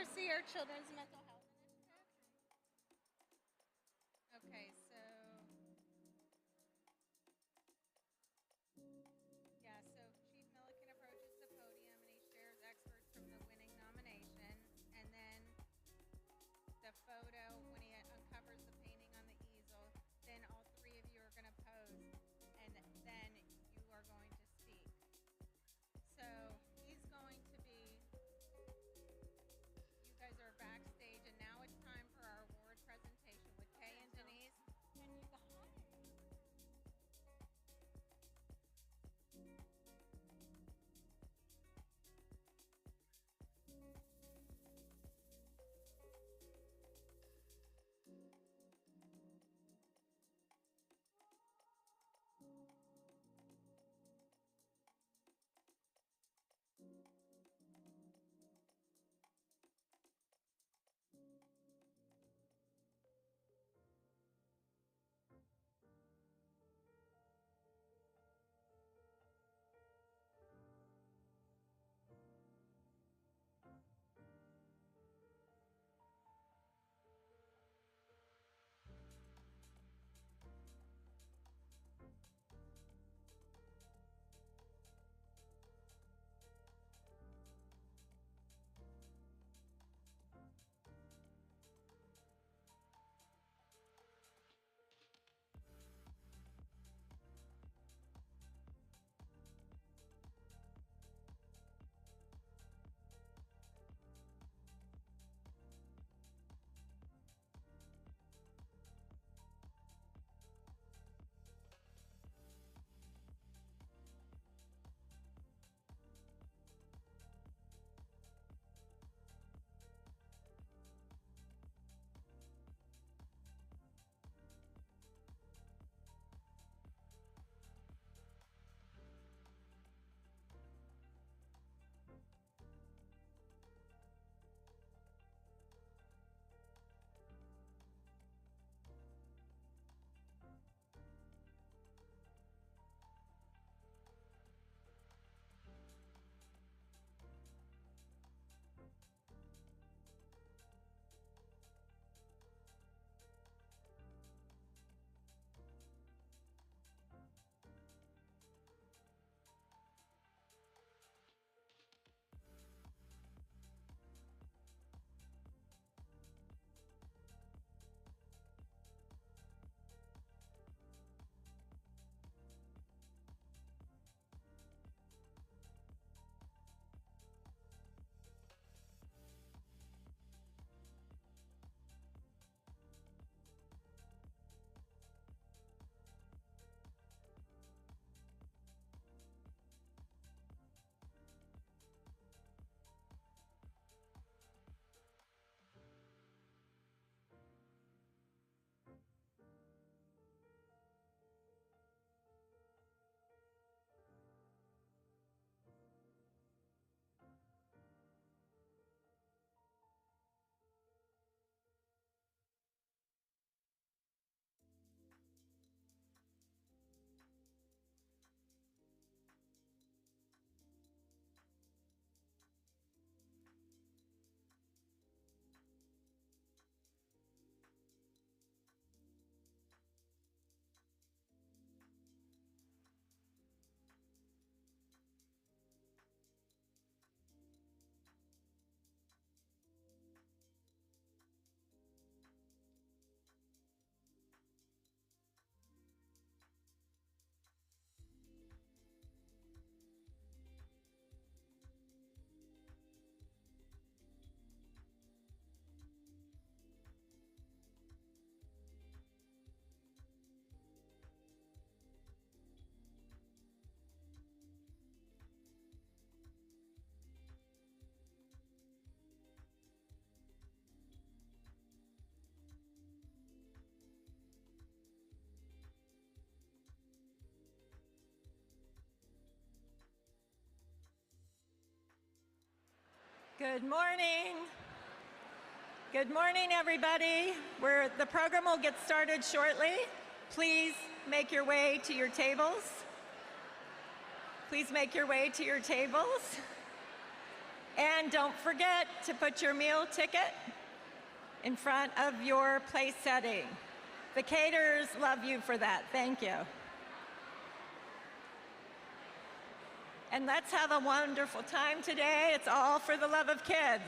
oversee our children's mental health initiative. Okay, so Chief Milliken approaches the podium and he shares excerpts from the winning nomination, and then the photo when he uncovers the painting on the easel. Then all three of you are going to pose, and then you are going to speak. So he's going to be. You guys are backstage, and now it's time for our award presentation with Kay and Denise. And you guys. Good morning. Good morning, everybody. The program will get started shortly. Please make your way to your tables. Please make your way to your tables. And don't forget to put your meal ticket in front of your place setting. The caterers love you for that. Thank you. And let's have a wonderful time today. It's all for the love of kids.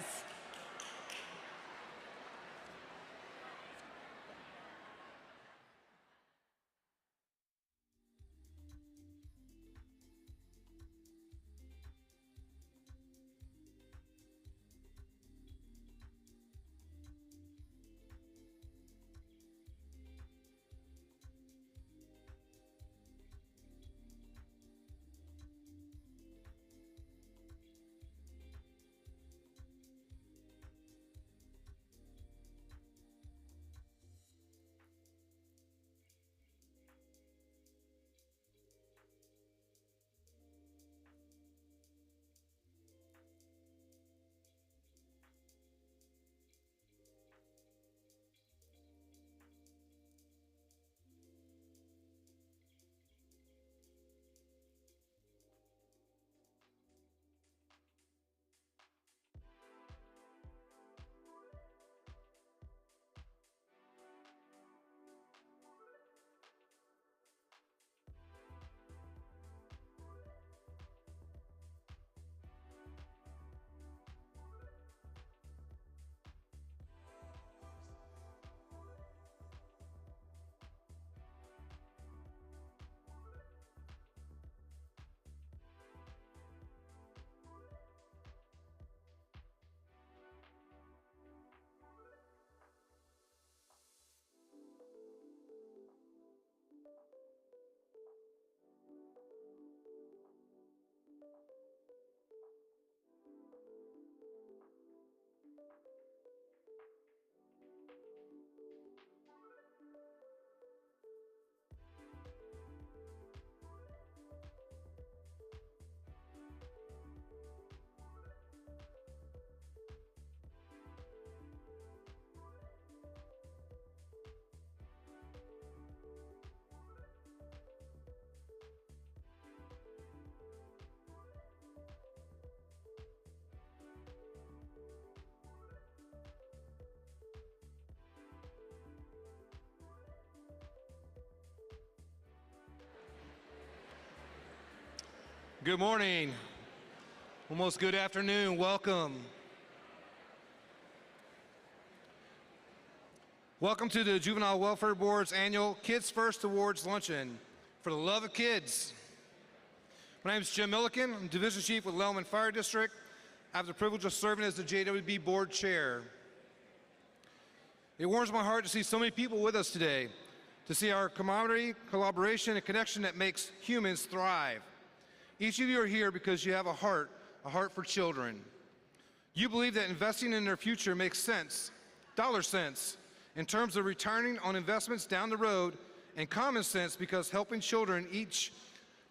Good morning, almost good afternoon, welcome. Welcome to the Juvenile Welfare Board's annual KidsFirst Awards Luncheon for the love of kids. My name is Jim Milliken, I'm Division Chief with Lellman Fire District. I have the privilege of serving as the JWB Board Chair. It warms my heart to see so many people with us today, to see our camaraderie, collaboration, and connection that makes humans thrive. Each of you are here because you have a heart for children. You believe that investing in their future makes sense, dollar sense, in terms of returning on investments down the road, and common sense because helping children each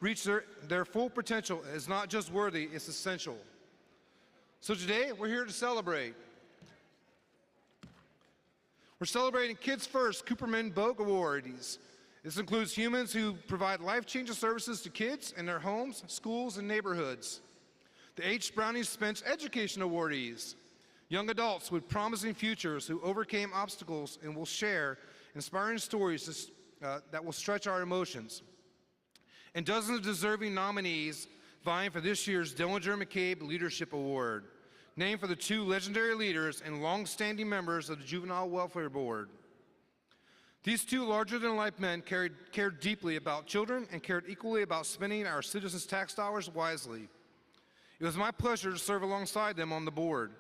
reach their full potential is not just worthy, it's essential. So today, we're here to celebrate. We're celebrating Kids First Cooperman Bogue Awardees. This includes humans who provide life-changing services to kids in their homes, schools, and neighborhoods. The H. Browning Spence Education Awardees, young adults with promising futures who overcame obstacles and will share inspiring stories that will stretch our emotions. And dozens of deserving nominees vying for this year's Dillinger McCabe Leadership Award, named for the two legendary leaders and long-standing members of the Juvenile Welfare Board. These two larger-than-life men cared deeply about children and cared equally about spending our citizens' tax dollars wisely. It was my pleasure to serve alongside them on the board.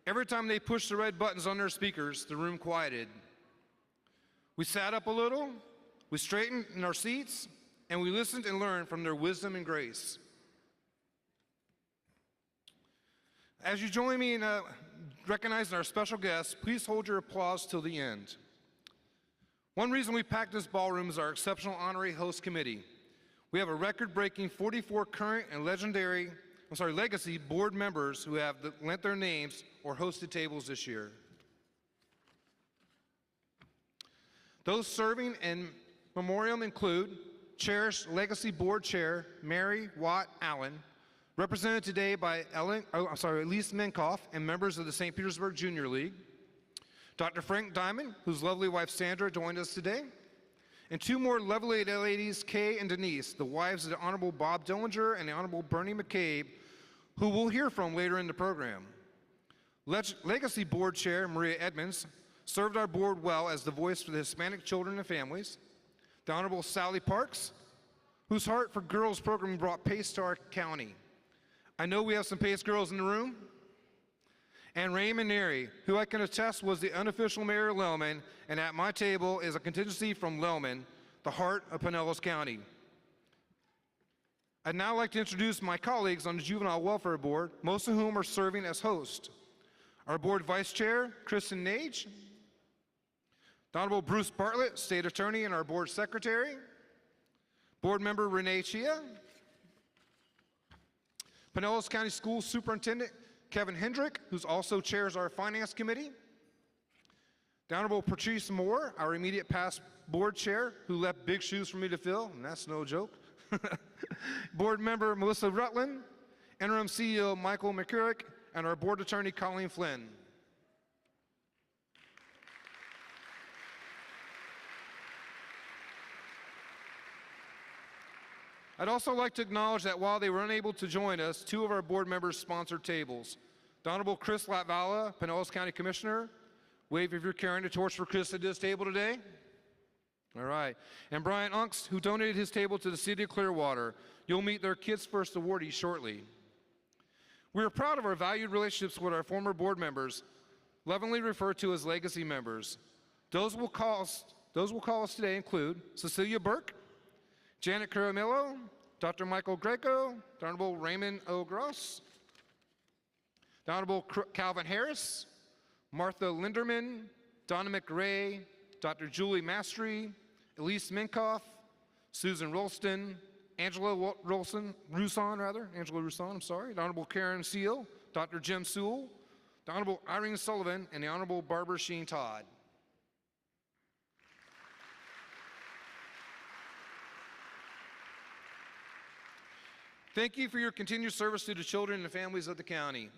Every time they pushed the red buttons on their speakers, the room quieted. We sat up a little, we straightened in our seats, and we listened and learned from their wisdom and grace. As you join me in recognizing our special guests, please hold your applause till the end. One reason we packed this ballroom is our exceptional honorary host committee. We have a record-breaking 44 current and legacy board members who have lent their names or hosted tables this year. Those serving in memoriam include cherished legacy board chair Mary Watt Allen, Represented today by Elise Minkoff and members of the St. Petersburg Junior League. Dr. Frank Diamond, whose lovely wife Sandra joined us today. And two more lovely ladies, Kay and Denise, the wives of the Honorable Bob Dillinger and the Honorable Bernie McCabe, who we'll hear from later in the program. Legacy Board Chair Maria Edmonds served our board well as the voice for the Hispanic children and families. The Honorable Sally Parks, whose Heart for Girls program brought PACE to our county. I know we have some PACE girls in the room. And Raymond Neary, who I can attest was the unofficial mayor of Lellman, and at my table is a contingency from Lellman, the heart of Pinellas County. I'd now like to introduce my colleagues on the Juvenile Welfare Board, most of whom are serving as hosts. Our board vice chair, Kristen Nage, the Honorable Bruce Bartlett, State Attorney and our board secretary, board member Renee Chia, Pinellas County School Superintendent Kevin Hendrick, who's also chairs our finance committee, the Honorable Patrice Moore, our immediate past board chair, who left big shoes for me to fill, and that's no joke, board member Melissa Rutland, interim CEO Michael McCurrick, and our board attorney Colleen Flynn. I'd also like to acknowledge that while they were unable to join us, two of our board members sponsored tables. The Honorable Chris Latvala, Pinellas County Commissioner. Wave if you're carrying a torch for Chris at this table today. All right. And Brian Unks, who donated his table to the City of Clearwater. You'll meet their KidsFirst awardees shortly. We are proud of our valued relationships with our former board members, lovingly referred to as legacy members. Those who will call us today include Cecilia Burke, Janet Caramillo, Dr. Michael Greco, the Honorable Raymond O. Gross, the Honorable Calvin Harris, Martha Linderman, Donna McRae, Dr. Julie Mastry, Elise Minkoff, Susan Rolston, Angela Rousson, the Honorable Karen Seal, Dr. Jim Sewell, the Honorable Irene Sullivan, and the Honorable Barbara Sheen Todd. Thank you for your continued service to the children and the families of the county.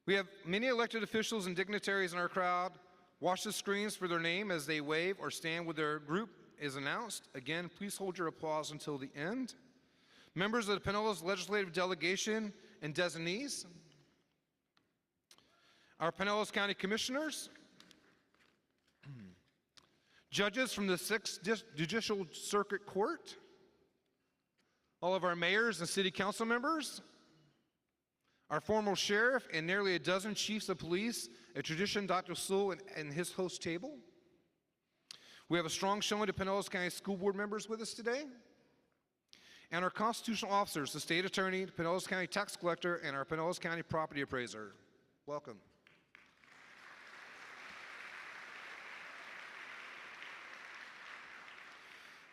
We have many elected officials and dignitaries in our crowd. Watch the screens for their name as they wave or stand with their group is announced. Again, please hold your applause until the end. Members of the Pinellas Legislative Delegation and designees. Our Pinellas County Commissioners. Judges from the 6th Judicial Circuit Court. All of our mayors and city council members, our former sheriff, and nearly a dozen chiefs of police, a tradition Dr. Sewell and his host table. We have a strong showing of Pinellas County School Board members with us today. And our constitutional officers, the State Attorney, the Pinellas County Tax Collector, and our Pinellas County Property Appraiser. Welcome.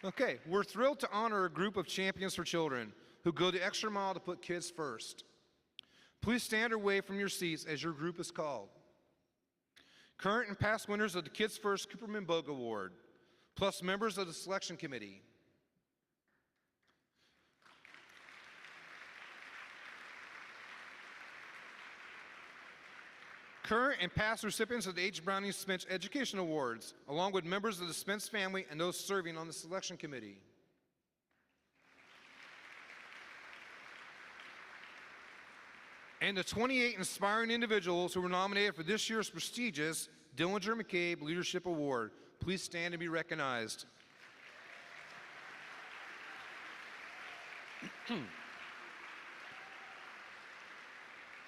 Okay, we're thrilled to honor a group of champions for children who go the extra mile to put kids first. Please stand away from your seats as your group is called. Current and past winners of the KidsFirst Cooperman Bogue Award, plus members of the selection committee. Current and past recipients of the H. Browning Spence Education Awards, along with members of the Spence family and those serving on the selection committee. And the 28 inspiring individuals who were nominated for this year's prestigious Dillinger McCabe Leadership Award. Please stand and be recognized.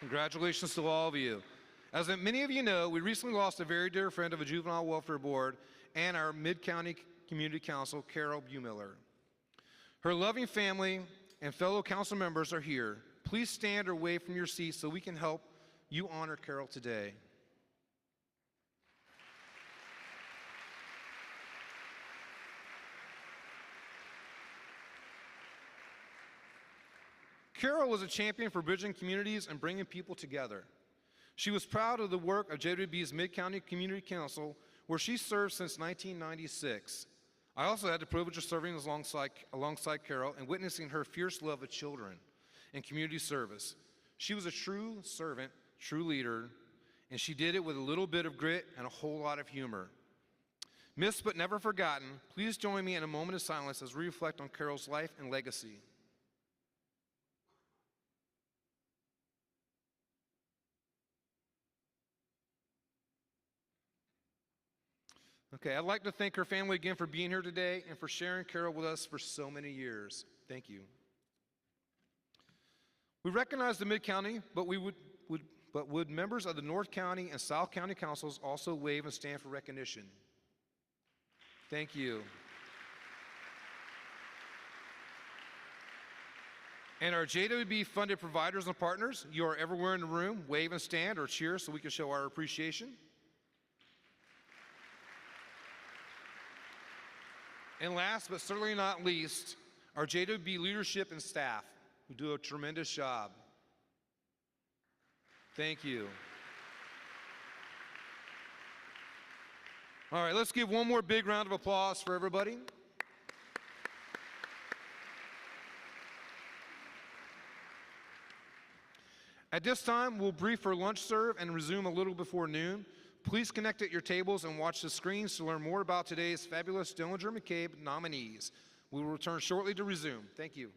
Congratulations to all of you. As many of you know, we recently lost a very dear friend of a Juvenile Welfare Board and our Mid-County Community Council, Carol Buemiller. Her loving family and fellow council members are here. Please stand or wave from your seats so we can help you honor Carol today. Carol was a champion for bridging communities and bringing people together. She was proud of the work of JWB's Mid-County Community Council, where she served since 1996. I also had the privilege of serving alongside Carol and witnessing her fierce love of children. and community service. She was a true servant, true leader, and she did it with a little bit of grit and a whole lot of humor. Missed but never forgotten, please join me in a moment of silence as we reflect on Carol's life and legacy. Okay, I'd like to thank her family again for being here today and for sharing Carol with us for so many years. Thank you. We recognize the Mid-County, but would members of the North County and South County Councils also wave and stand for recognition? Thank you. And our JWB funded providers and partners, you are everywhere in the room. Wave and stand or cheer so we can show our appreciation. And last but certainly not least, our JWB leadership and staff who do a tremendous job. Thank you. All right, let's give one more big round of applause for everybody. At this time, we'll brief for lunch serve and resume a little before noon. Please connect at your tables and watch the screens to learn more about today's fabulous Dillinger McCabe nominees. We will return shortly to resume. Thank you.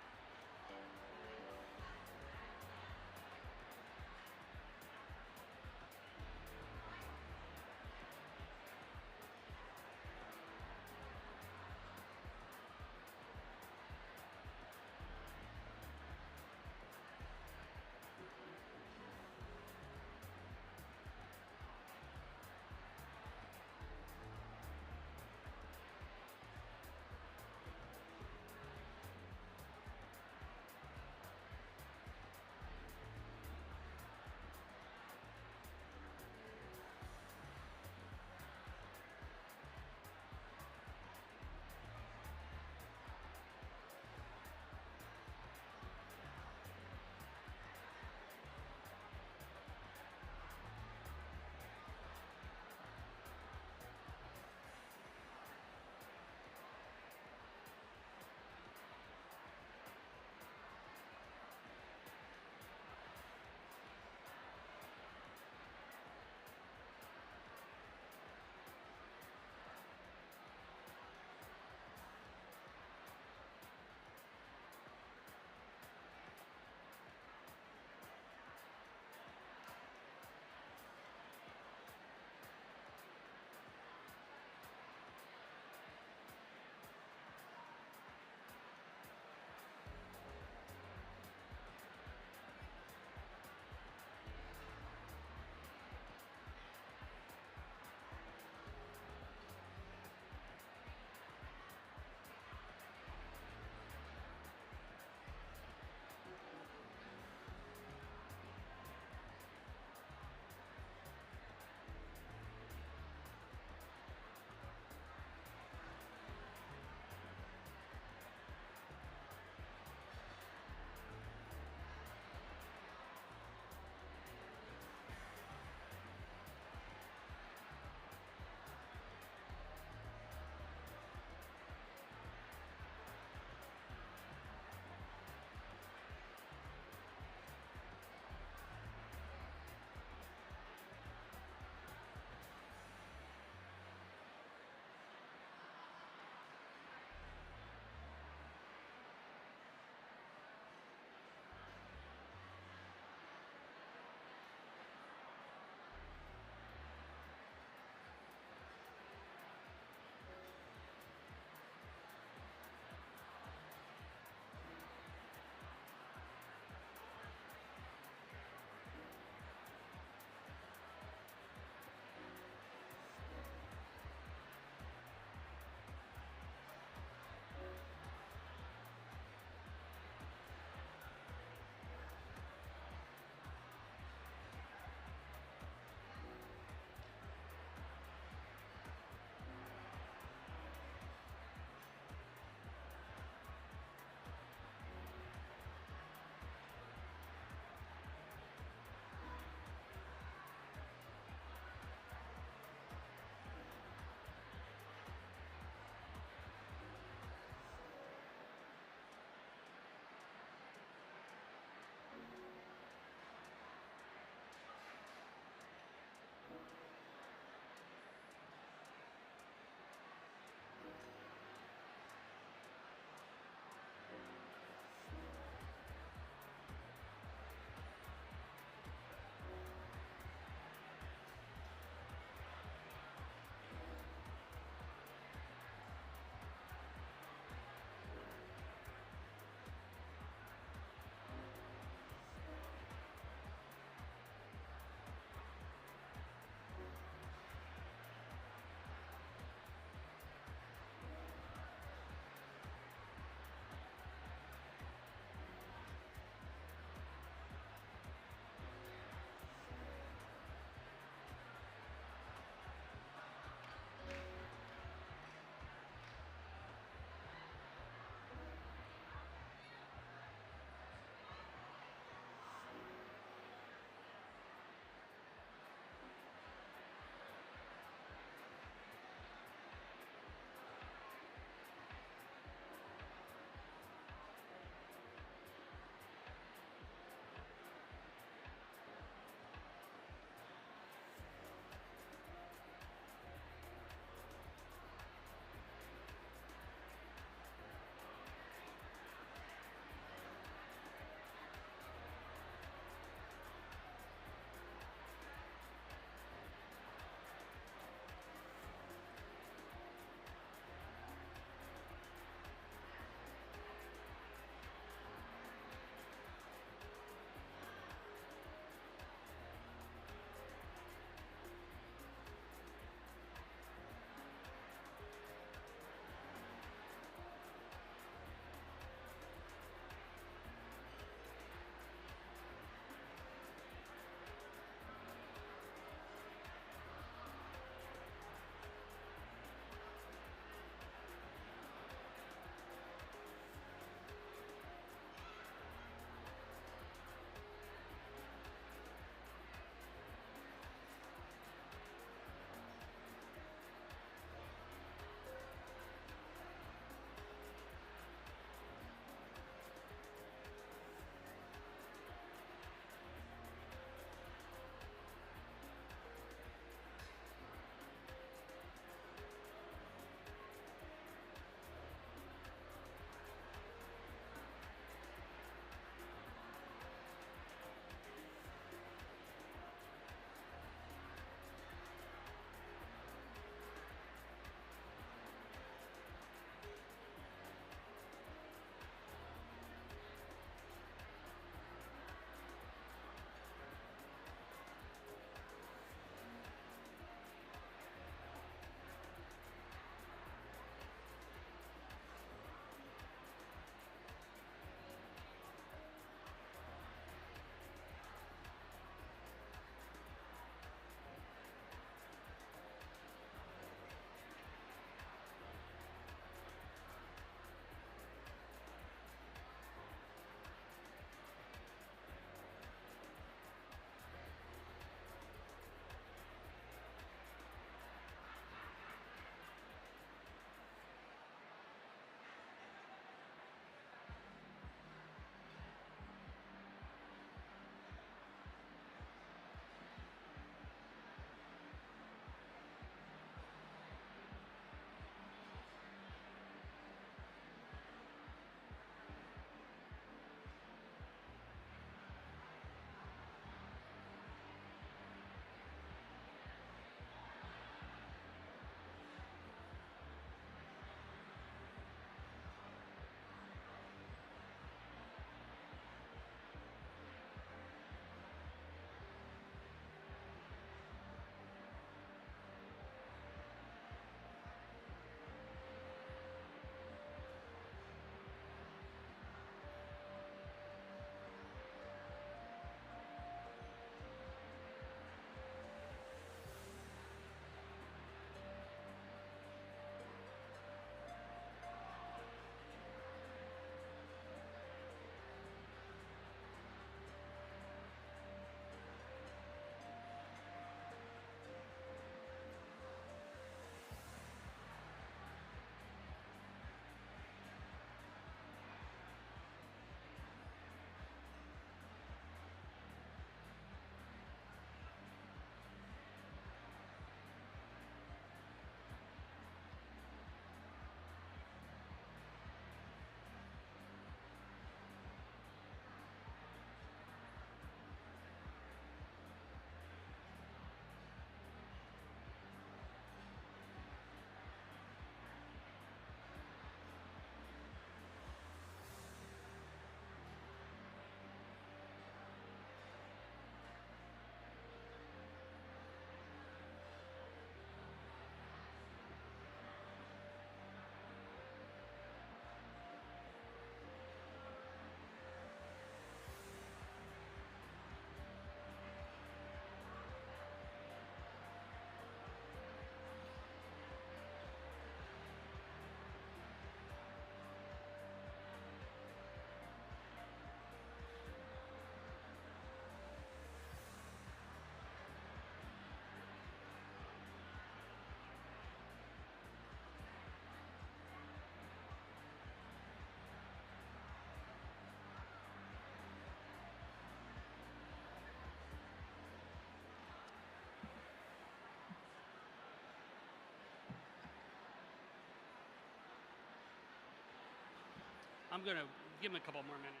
I'm going to give him a couple more minutes.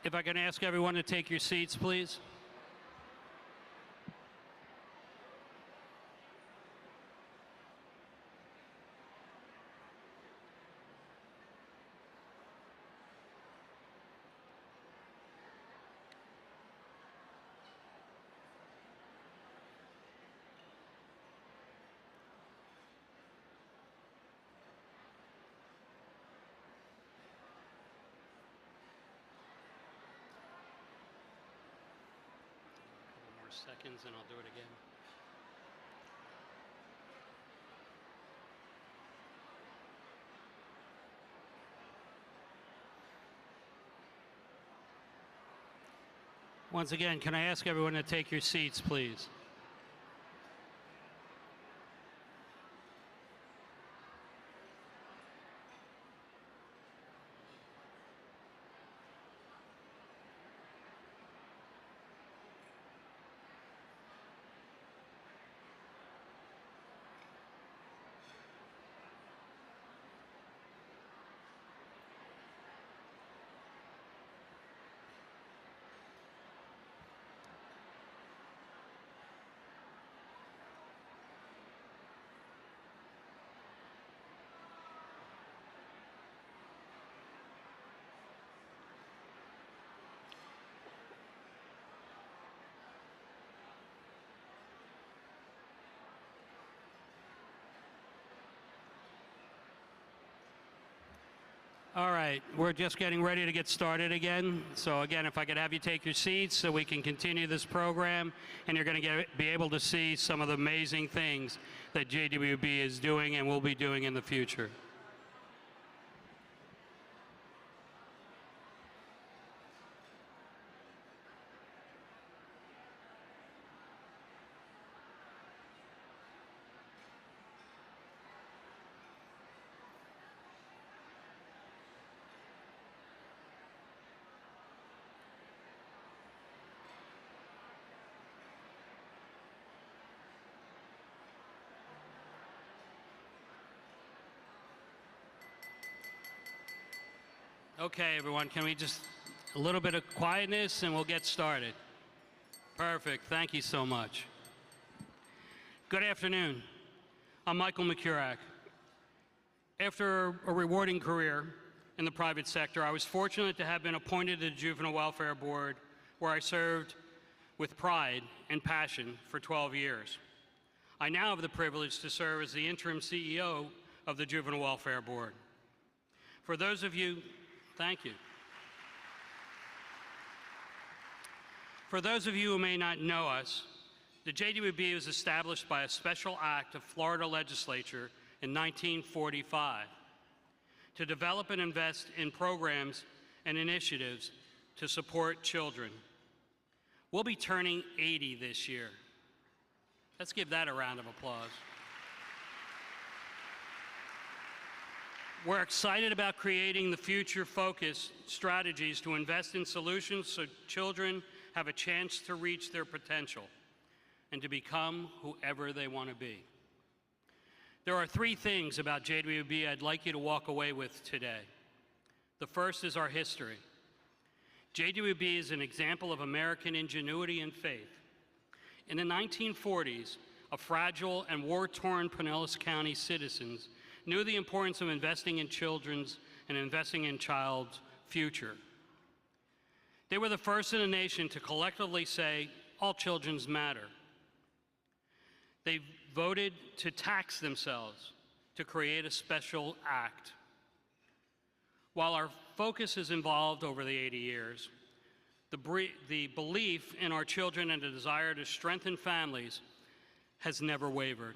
If I can ask everyone to take your seats, please. Seconds and I'll do it again. Once again, can I ask everyone to take your seats, please? All right, we're just getting ready to get started again. So again, if I could have you take your seats so we can continue this program, and you're going to be able to see some of the amazing things that JWB is doing and will be doing in the future. Okay, everyone, can we just a little bit of quietness and we'll get started. Perfect, thank you so much. Good afternoon, I'm Michael McCurach. After a rewarding career in the private sector, I was fortunate to have been appointed to the Juvenile Welfare Board, where I served with pride and passion for 12 years. I now have the privilege to serve as the interim CEO of the Juvenile Welfare Board. For those of you, thank you. For those of you who may not know us, the JWB was established by a special act of Florida legislature in 1945 to develop and invest in programs and initiatives to support children. We'll be turning 80 this year. Let's give that a round of applause. We're excited about creating the future-focused strategies to invest in solutions so children have a chance to reach their potential and to become whoever they want to be. There are three things about JWB I'd like you to walk away with today. The first is our history. JWB is an example of American ingenuity and faith. In the 1940s, a fragile and war-torn Pinellas County citizens knew the importance of investing in children's and investing in child's future. They were the first in the nation to collectively say, all children matter. They voted to tax themselves to create a special act. While our focus has evolved over the 80 years, the belief in our children and the desire to strengthen families has never wavered.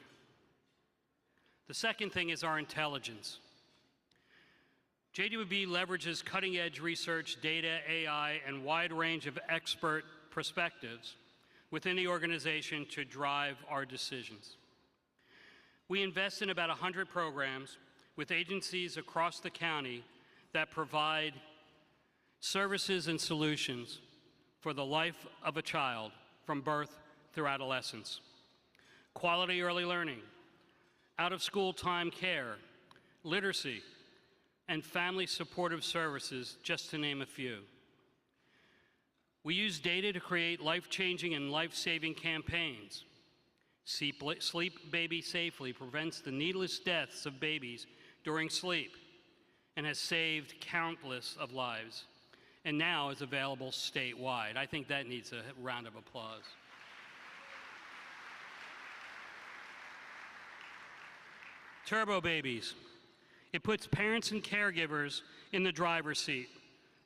The second thing is our intelligence. JWB leverages cutting-edge research, data, AI, and wide range of expert perspectives within the organization to drive our decisions. We invest in about 100 programs with agencies across the county that provide services and solutions for the life of a child from birth through adolescence. Quality early learning, out-of-school time care, literacy, and family supportive services, just to name a few. We use data to create life-changing and life-saving campaigns. Sleep Baby Safely prevents the needless deaths of babies during sleep and has saved countless of lives, and now is available statewide. I think that needs a round of applause. Turbo Babies. It puts parents and caregivers in the driver's seat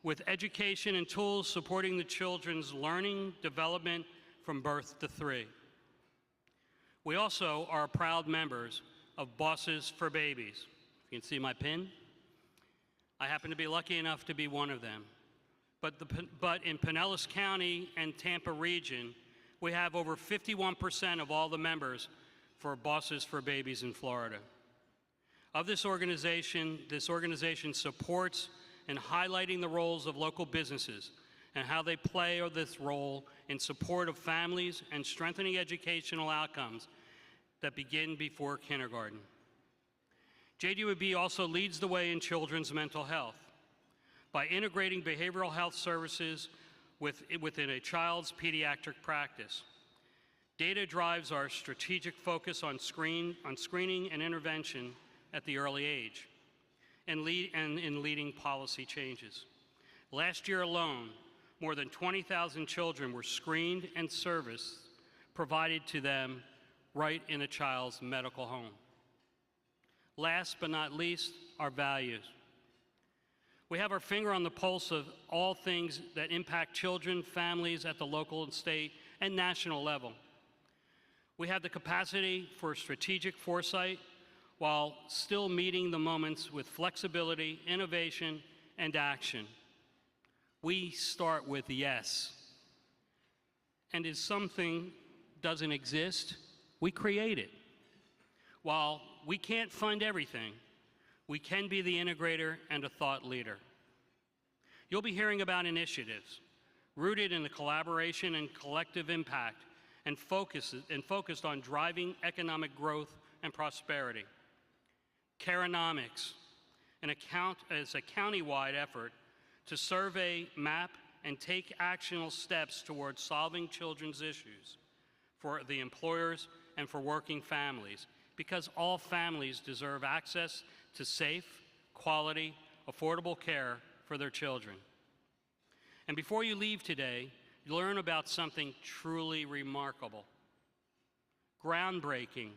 with education and tools supporting the children's learning development from birth to 3. We also are proud members of Bosses for Babies. You can see my pin. I happen to be lucky enough to be one of them. But in Pinellas County and Tampa region, we have over 51% of all the members for Bosses for Babies in Florida. Of this organization supports and highlighting the roles of local businesses and how they play this role in support of families and strengthening educational outcomes that begin before kindergarten. JDWB also leads the way in children's mental health by integrating behavioral health services within a child's pediatric practice. Data drives our strategic focus on screening and intervention at the early age and in leading policy changes. Last year alone, more than 20,000 children were screened and service provided to them right in a child's medical home. Last but not least, our values. We have our finger on the pulse of all things that impact children, families at the local and state and national level. We have the capacity for strategic foresight while still meeting the moments with flexibility, innovation, and action. We start with yes. And if something doesn't exist, we create it. While we can't fund everything, we can be the integrator and a thought leader. You'll be hearing about initiatives rooted in the collaboration and collective impact and focused on driving economic growth and prosperity. Carenomics, is a county-wide effort to survey, map, and take actionable steps towards solving children's issues for the employers and for working families, because all families deserve access to safe, quality, affordable care for their children. And before you leave today, you learn about something truly remarkable, groundbreaking,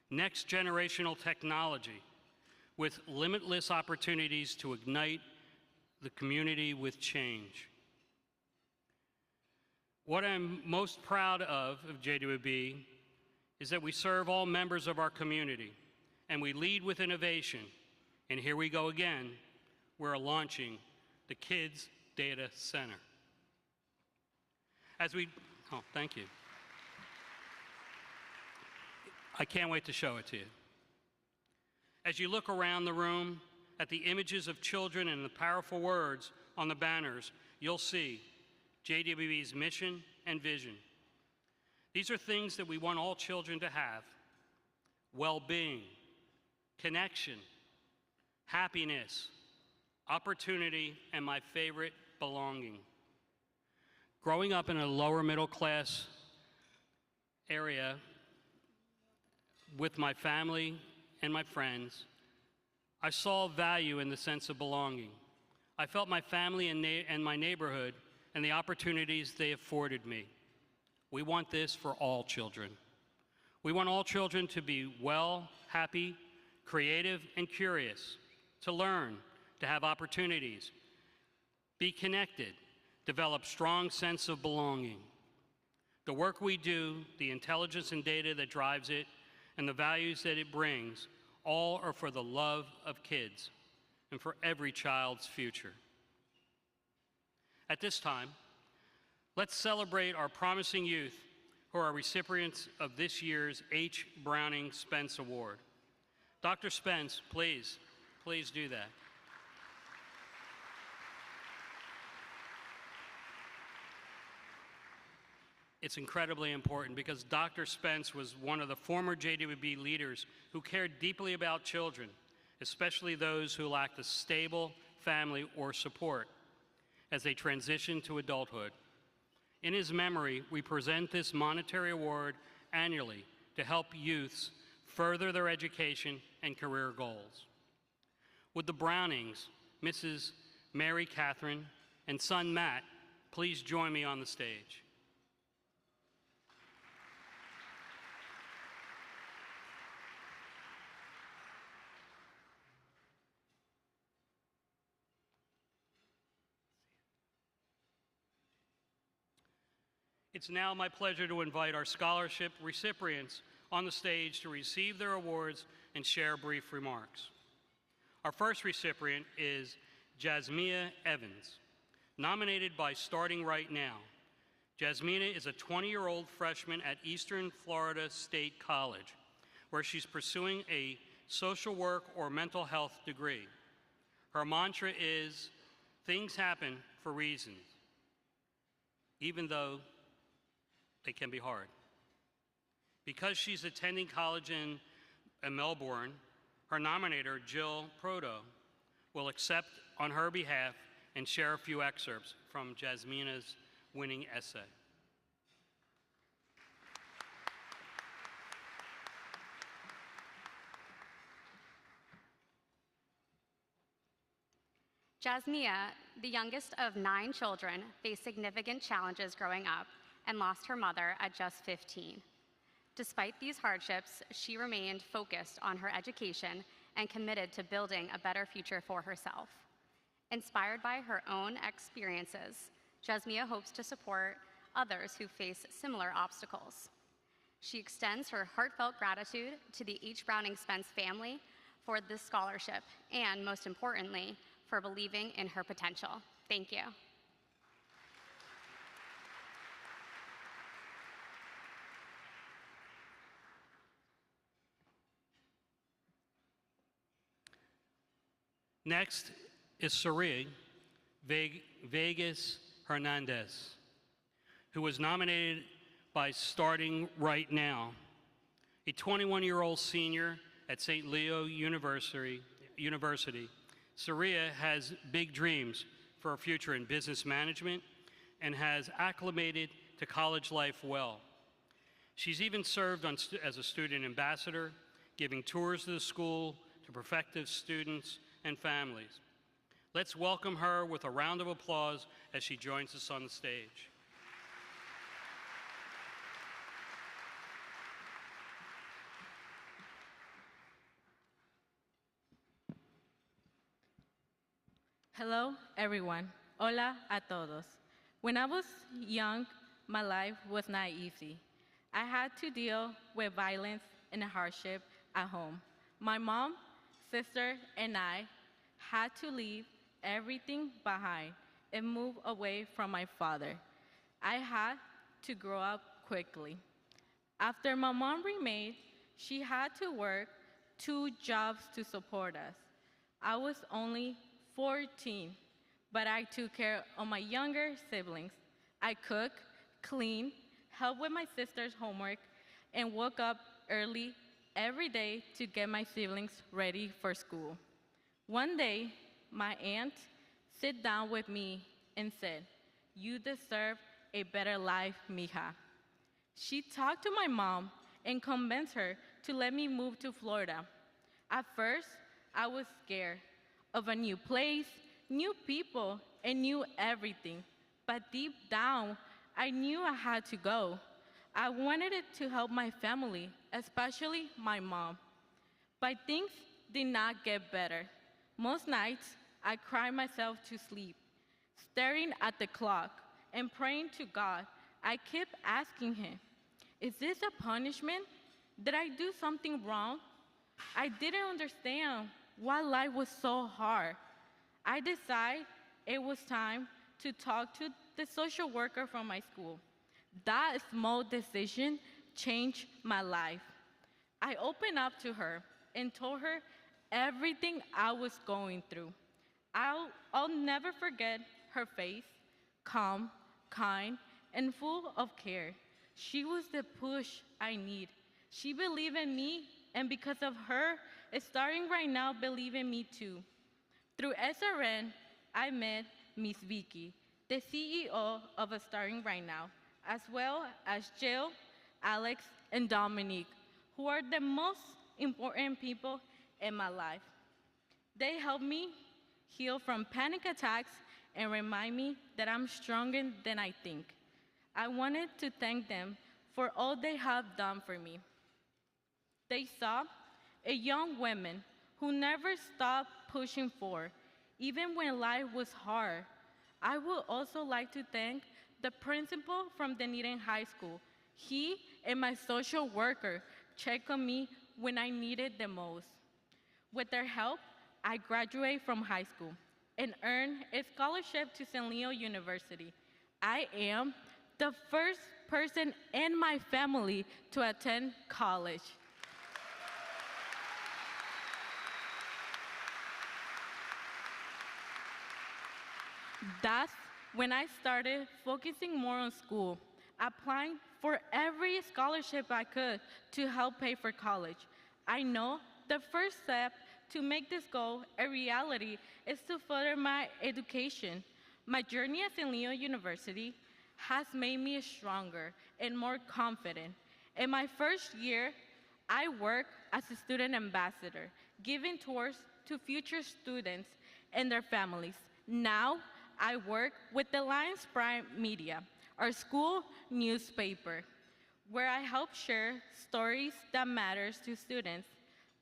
next-generational technology with limitless opportunities to ignite the community with change. What I'm most proud of JWB is that we serve all members of our community and we lead with innovation. And here we go again, we're launching the Kids Data Center. Thank you. I can't wait to show it to you. As you look around the room at the images of children and the powerful words on the banners, you'll see JWB's mission and vision. These are things that we want all children to have: well-being, connection, happiness, opportunity, and my favorite, belonging. Growing up in a lower middle class area with my family and my friends, I saw value in the sense of belonging. I felt my family and my neighborhood and the opportunities they afforded me. We want this for all children. We want all children to be well, happy, creative, and curious, to learn, to have opportunities, be connected, develop strong sense of belonging. The work we do, the intelligence and data that drives it, and the values that it brings, all are for the love of kids and for every child's future. At this time, let's celebrate our promising youth who are recipients of this year's H. Browning Spence Award. Dr. Spence, please do that. It's incredibly important because Dr. Spence was one of the former JWB leaders who cared deeply about children, especially those who lacked a stable family or support as they transitioned to adulthood. In his memory, we present this monetary award annually to help youths further their education and career goals. Would the Brownings, Mrs. Mary Catherine and son Matt, please join me on the stage? It's now my pleasure to invite our scholarship recipients on the stage to receive their awards and share brief remarks. Our first recipient is Jasmia Evans, nominated by Starting Right Now. Jasmina is a 20-year-old freshman at Eastern Florida State College, where she's pursuing a social work or mental health degree. Her mantra is, "Things happen for reasons, even though they can be hard." Because she's attending college in Melbourne, her nominator, Jill Proto, will accept on her behalf and share a few excerpts from Jasmina's winning essay. Jasmia, the youngest of 9 children, faced significant challenges growing up and lost her mother at just 15. Despite these hardships, she remained focused on her education and committed to building a better future for herself. Inspired by her own experiences, Jasmia hopes to support others who face similar obstacles. She extends her heartfelt gratitude to the H. Browning Spence family for this scholarship and, most importantly, for believing in her potential. Thank you. Next is Suri Vegas Hernandez, who was nominated by Starting Right Now. A 21-year-old senior at St. Leo University, Saria has big dreams for her future in business management and has acclimated to college life well. She's even served as a student ambassador, giving tours to the school to prospective students and families. Let's welcome her with a round of applause as she joins us on the stage. Hello, everyone. Hola a todos. When I was young, my life was not easy. I had to deal with violence and hardship at home. My mom, sister, and I had to leave everything behind and move away from my father. I had to grow up quickly. After my mom remarried, she had to work 2 jobs to support us. I was only 14, but I took care of my younger siblings. I cooked, cleaned, helped with my sister's homework, and woke up early every day to get my siblings ready for school. One day, my aunt sat down with me and said, "You deserve a better life, mija." She talked to my mom and convinced her to let me move to Florida. At first, I was scared of a new place, new people, and new everything. But deep down, I knew I had to go. I wanted it to help my family, especially my mom. But things did not get better. Most nights, I cried myself to sleep, staring at the clock and praying to God. I kept asking him, "Is this a punishment? Did I do something wrong?" I didn't understand why life was so hard. I decided it was time to talk to the social worker from my school. That small decision changed my life. I opened up to her and told her everything I was going through. I'll never forget her face, calm, kind, and full of care. She was the push I need. She believed in me, and because of her, it's starting right now believe in me too. Through SRN, I met Miss Vicky, the CEO of a Starting Right Now, as well as Jill, Alex, and Dominique, who are the most important people in my life. They help me heal from panic attacks and remind me that I'm stronger than I think. I wanted to thank them for all they have done for me. They saw a young woman who never stopped pushing forward, even when life was hard. I would also like to thank the principal from Dunedin High School. He and my social worker checked on me when I needed the most. With their help, I graduated from high school and earned a scholarship to St. Leo University. I am the first person in my family to attend college. That's when I started focusing more on school, applying for every scholarship I could to help pay for college. I know the first step to make this goal a reality is to further my education. My journey at St. Leo University has made me stronger and more confident. In my first year, I worked as a student ambassador, giving tours to future students and their families. Now, I work with the Lions Prime Media, our school newspaper, where I help share stories that matters to students.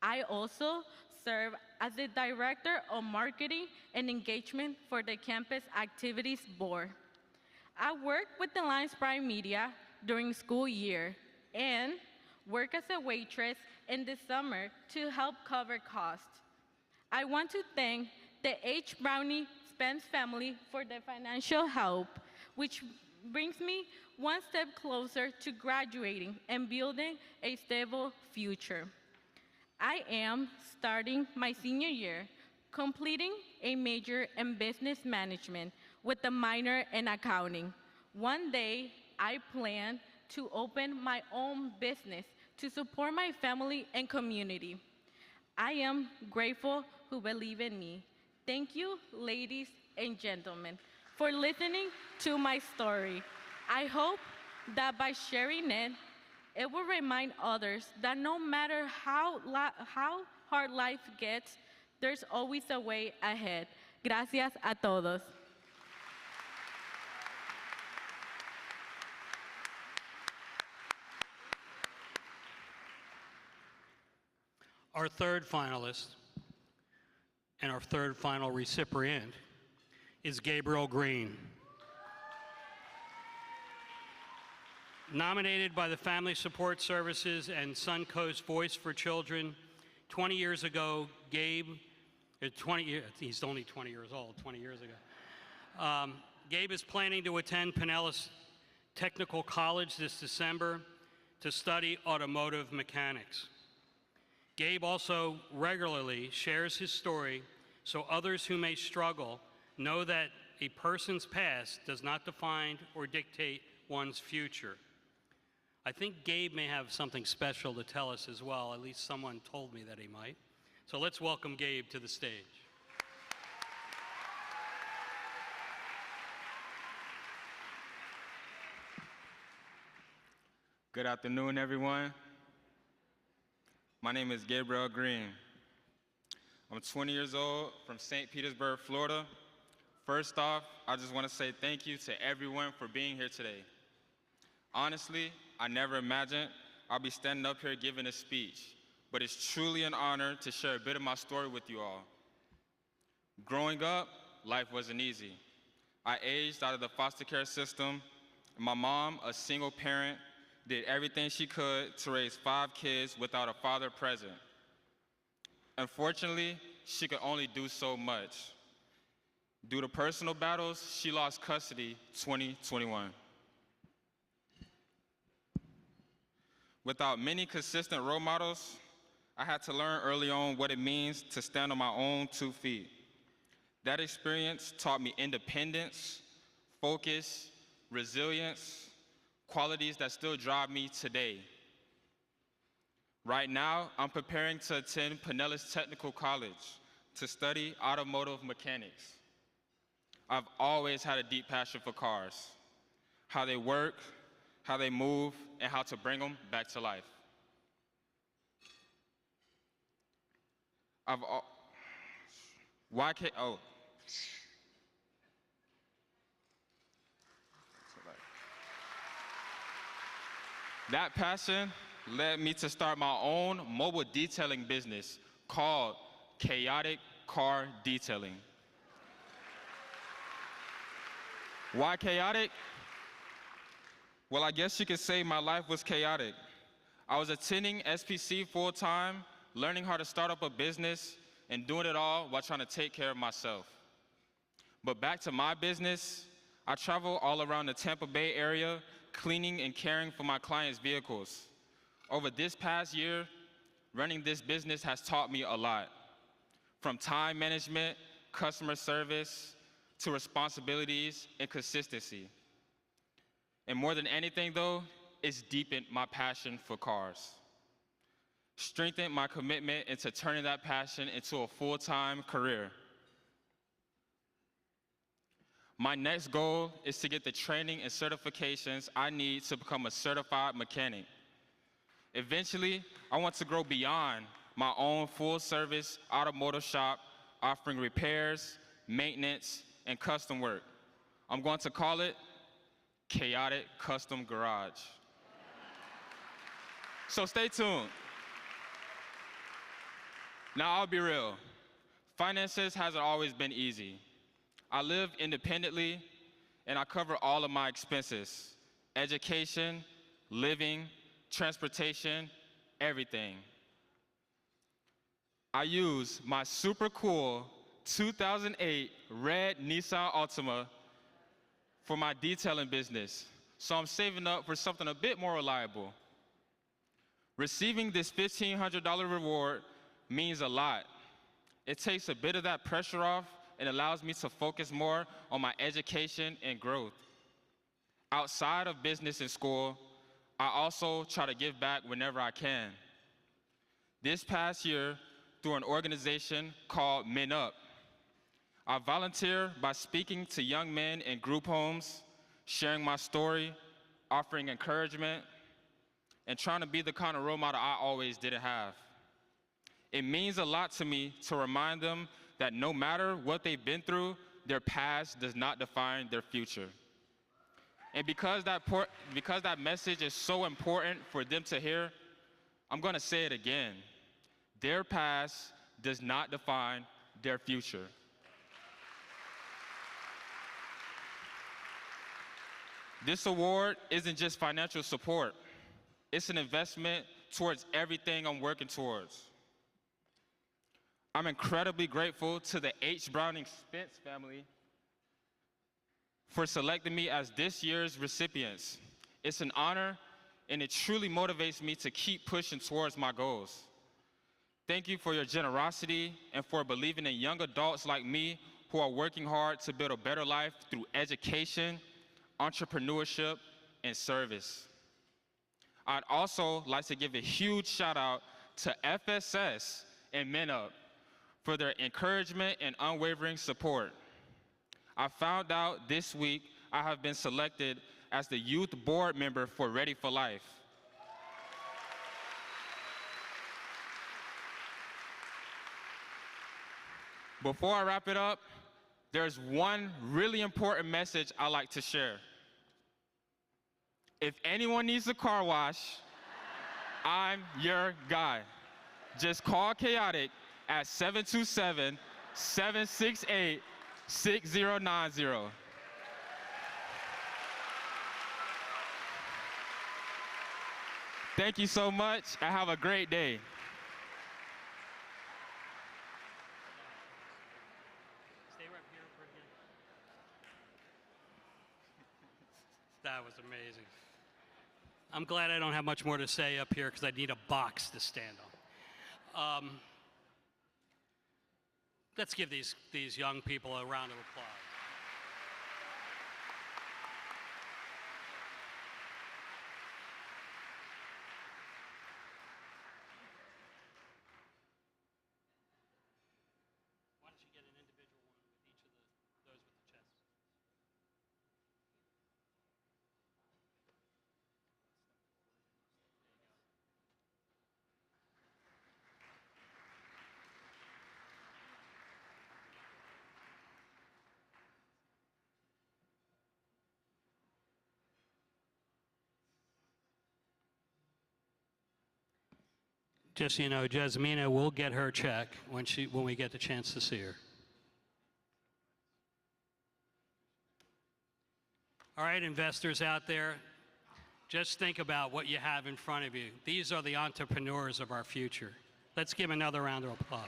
I also serve as the Director of Marketing and Engagement for the Campus Activities Board. I work with the Lions Prime Media during school year and work as a waitress in the summer to help cover costs. I want to thank the H. Brownie Spence family for the financial help, which brings me one step closer to graduating and building a stable future. I am starting my senior year, completing a major in business management with a minor in accounting. One day, I plan to open my own business to support my family and community. I am grateful who believe in me. Thank you, ladies and gentlemen, for listening to my story. I hope that by sharing it, it will remind others that no matter how hard life gets, there's always a way ahead. Gracias a todos. Our third finalist and our third final recipient is Gabriel Green. Nominated by the Family Support Services and Suncoast Voice for Children, 20 years ago, he's only 20 years old, 20 years ago. Gabe is planning to attend Pinellas Technical College this December to study automotive mechanics. Gabe also regularly shares his story so others who may struggle know that a person's past does not define or dictate one's future. I think Gabe may have something special to tell us as well. At least someone told me that he might. So let's welcome Gabe to the stage. Good afternoon, everyone. My name is Gabriel Green. I'm 20 years old from St. Petersburg, Florida. First off, I just want to say thank you to everyone for being here today. Honestly, I never imagined I'll be standing up here giving a speech, but it's truly an honor to share a bit of my story with you all. Growing up, life wasn't easy. I aged out of the foster care system. My mom, a single parent, did everything she could to raise 5 kids without a father present. Unfortunately, she could only do so much. Due to personal battles, she lost custody 2021. Without many consistent role models, I had to learn early on what it means to stand on my own 2 feet. That experience taught me independence, focus, resilience, qualities that still drive me today. Right now, I'm preparing to attend Pinellas Technical College to study automotive mechanics. I've always had a deep passion for cars, how they work, how they move, and how to bring them back to life. That passion led me to start my own mobile detailing business called Chaotic Car Detailing. Why chaotic? Well, I guess you could say my life was chaotic. I was attending SPC full-time, learning how to start up a business, and doing it all while trying to take care of myself. But back to my business, I travel all around the Tampa Bay area, cleaning and caring for my clients' vehicles. Over this past year, running this business has taught me a lot. From time management, customer service, to responsibilities and consistency. And more than anything though, it's deepened my passion for cars. Strengthened my commitment into turning that passion into a full-time career. My next goal is to get the training and certifications I need to become a certified mechanic. Eventually, I want to grow beyond my own full-service automotive shop, offering repairs, maintenance, and custom work. I'm going to call it Chaotic Custom Garage. So stay tuned. Now, I'll be real. Finances hasn't always been easy. I live independently, and I cover all of my expenses: education, living, transportation, everything. I use my super cool 2008 red Nissan Altima for my detailing business, so I'm saving up for something a bit more reliable. Receiving this $1,500 reward means a lot. It takes a bit of that pressure off and allows me to focus more on my education and growth. Outside of business and school, I also try to give back whenever I can. This past year, through an organization called Men Up, I volunteer by speaking to young men in group homes, sharing my story, offering encouragement, and trying to be the kind of role model I always didn't have. It means a lot to me to remind them that no matter what they've been through, their past does not define their future. And because that message is so important for them to hear, I'm going to say it again. Their past does not define their future. This award isn't just financial support. It's an investment towards everything I'm working towards. I'm incredibly grateful to the H. Browning Spence family for selecting me as this year's recipients. It's an honor, and it truly motivates me to keep pushing towards my goals. Thank you for your generosity and for believing in young adults like me who are working hard to build a better life through education, entrepreneurship, and service. I'd also like to give a huge shout out to FSS and Men Up for their encouragement and unwavering support. I found out this week I have been selected as the youth board member for Ready for Life. Before I wrap it up, there's one really important message I'd like to share. If anyone needs a car wash, I'm your guy. Just call Chaotic at 727-768-6090. Thank you so much, and have a great day. Stay right here for again. That was amazing. I'm glad I don't have much more to say up here because I need a box to stand on. Let's give these young people a round of applause. Why don't you get an individual one with each of those with the chest? Just so you know, Jasmina will get her check when we get the chance to see her. All right, investors out there, just think about what you have in front of you. These are the entrepreneurs of our future. Let's give another round of applause.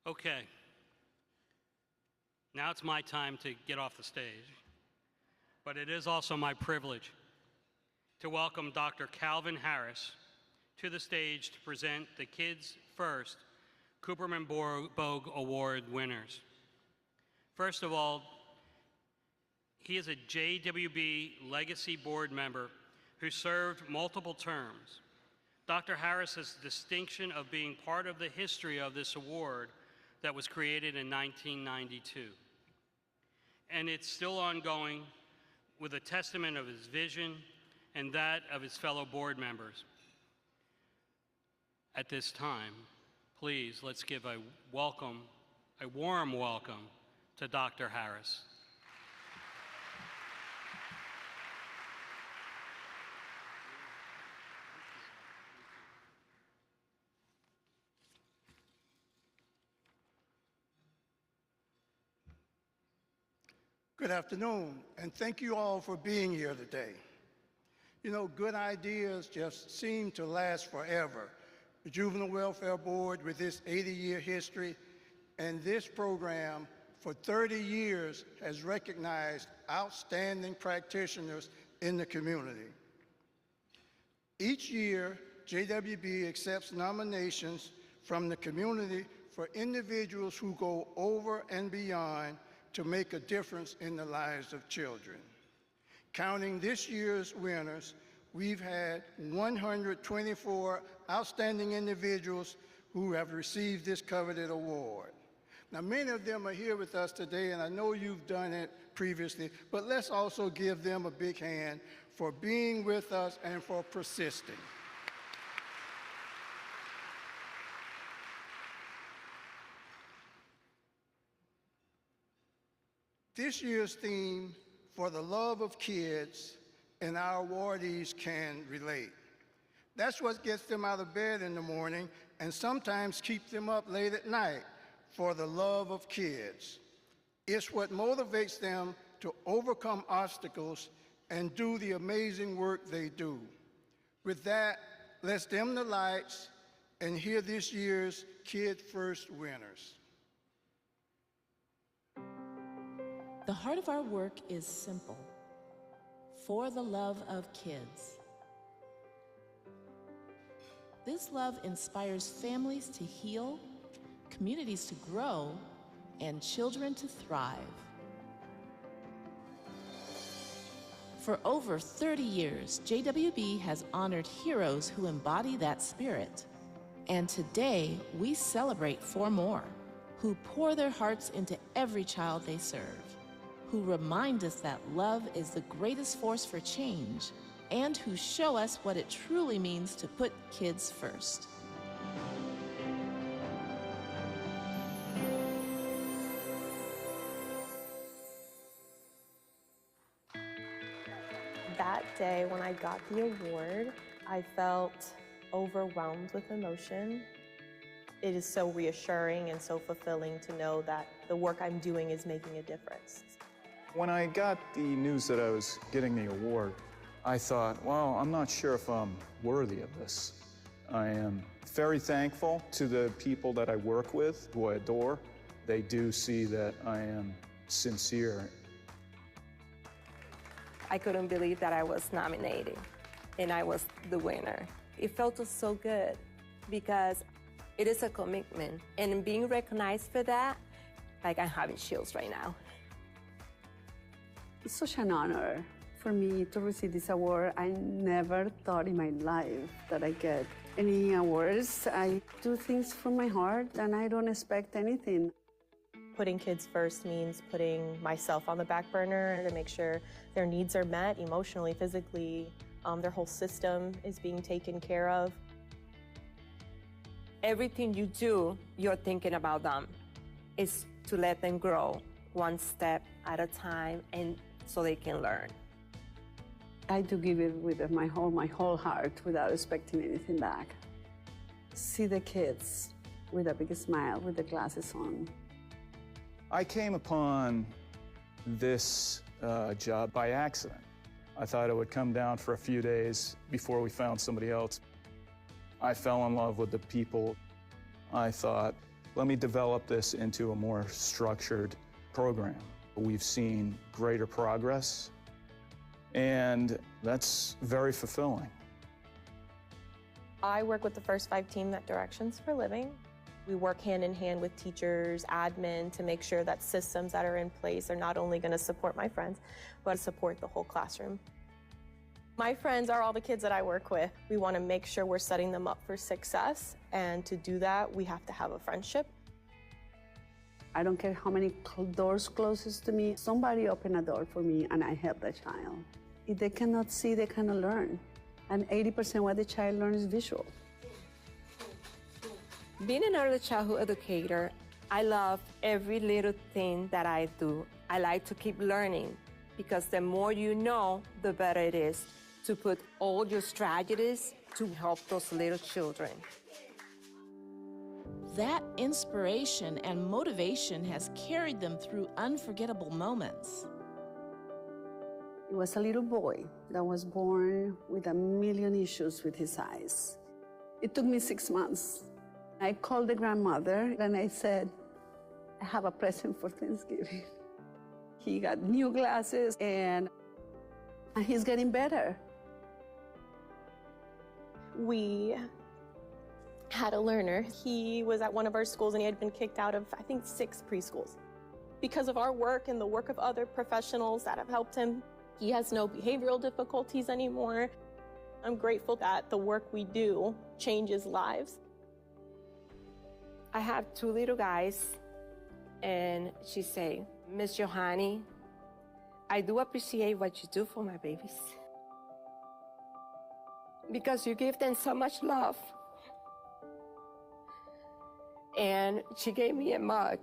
Okay, now it's my time to get off the stage, but it is also my privilege to welcome Dr. Calvin Harris to the stage to present the KidsFirst Cooperman Bogue Award winners. First of all, he is a JWB Legacy Board member who served multiple terms. Dr. Harris has the distinction of being part of the history of this award that was created in 1992. And it's still ongoing with a testament of his vision and that of his fellow board members. At this time, please, let's give a warm welcome to Dr. Harris. Good afternoon, and thank you all for being here today. You know, good ideas just seem to last forever. The Juvenile Welfare Board, with its 80-year history, and this program for 30 years has recognized outstanding practitioners in the community. Each year, JWB accepts nominations from the community for individuals who go over and beyond to make a difference in the lives of children. Counting this year's winners, we've had 124 outstanding individuals who have received this coveted award. Now, many of them are here with us today, and I know you've done it previously, but let's also give them a big hand for being with us and for persisting. This year's theme, For the Love of Kids, and our awardees can relate. That's what gets them out of bed in the morning and sometimes keeps them up late at night, for the love of kids. It's what motivates them to overcome obstacles and do the amazing work they do. With that, let's dim the lights and hear this year's KidsFirst winners. The heart of our work is simple: for the love of kids. This love inspires families to heal, communities to grow, and children to thrive. For over 30 years, JWB has honored heroes who embody that spirit. And today, we celebrate 4 more, who pour their hearts into every child they serve, who remind us that love is the greatest force for change, and who show us what it truly means to put kids first. That day when I got the award, I felt overwhelmed with emotion. It is so reassuring and so fulfilling to know that the work I'm doing is making a difference. When I got the news that I was getting the award, I thought, well, I'm not sure if I'm worthy of this. I am very thankful to the people that I work with, who I adore. They do see that I am sincere. I couldn't believe that I was nominated and I was the winner. It felt so good because it is a commitment, and being recognized for that, like I'm having chills right now. It's such an honor for me to receive this award. I never thought in my life that I get any awards. I do things from my heart and I don't expect anything. Putting kids first means putting myself on the back burner to make sure their needs are met emotionally, physically, their whole system is being taken care of. Everything you do, you're thinking about them. It's to let them grow one step at a time and so they can learn. I do give it with my whole heart without expecting anything back. See the kids with a big smile, with the glasses on. I came upon this job by accident. I thought it would come down for a few days before we found somebody else. I fell in love with the people. I thought, let me develop this into a more structured program. We've seen greater progress, and that's very fulfilling. I work with the First 5 team at Directions for Living. We work hand in hand with teachers, admin, to make sure that systems that are in place are not only going to support my friends, but support the whole classroom. My friends are all the kids that I work with. We want to make sure we're setting them up for success, and to do that, we have to have a friendship. I don't care how many doors closes to me. Somebody open a door for me and I help the child. If they cannot see, they cannot learn. And 80% what the child learns is visual. Being an early childhood educator, I love every little thing that I do. I like to keep learning because the more you know, the better it is to put all your strategies to help those little children. That inspiration and motivation has carried them through unforgettable moments. It was a little boy that was born with a million issues with his eyes. It took me 6 months. I called the grandmother and I said, I have a present for Thanksgiving. He got new glasses and he's getting better. We had a learner. He was at one of our schools and he had been kicked out of, I think, 6 preschools. Because of our work and the work of other professionals that have helped him, he has no behavioral difficulties anymore. I'm grateful that the work we do changes lives. I have 2 little guys, and she say, Miss Johanny, I do appreciate what you do for my babies. Because you give them so much love. And she gave me a mug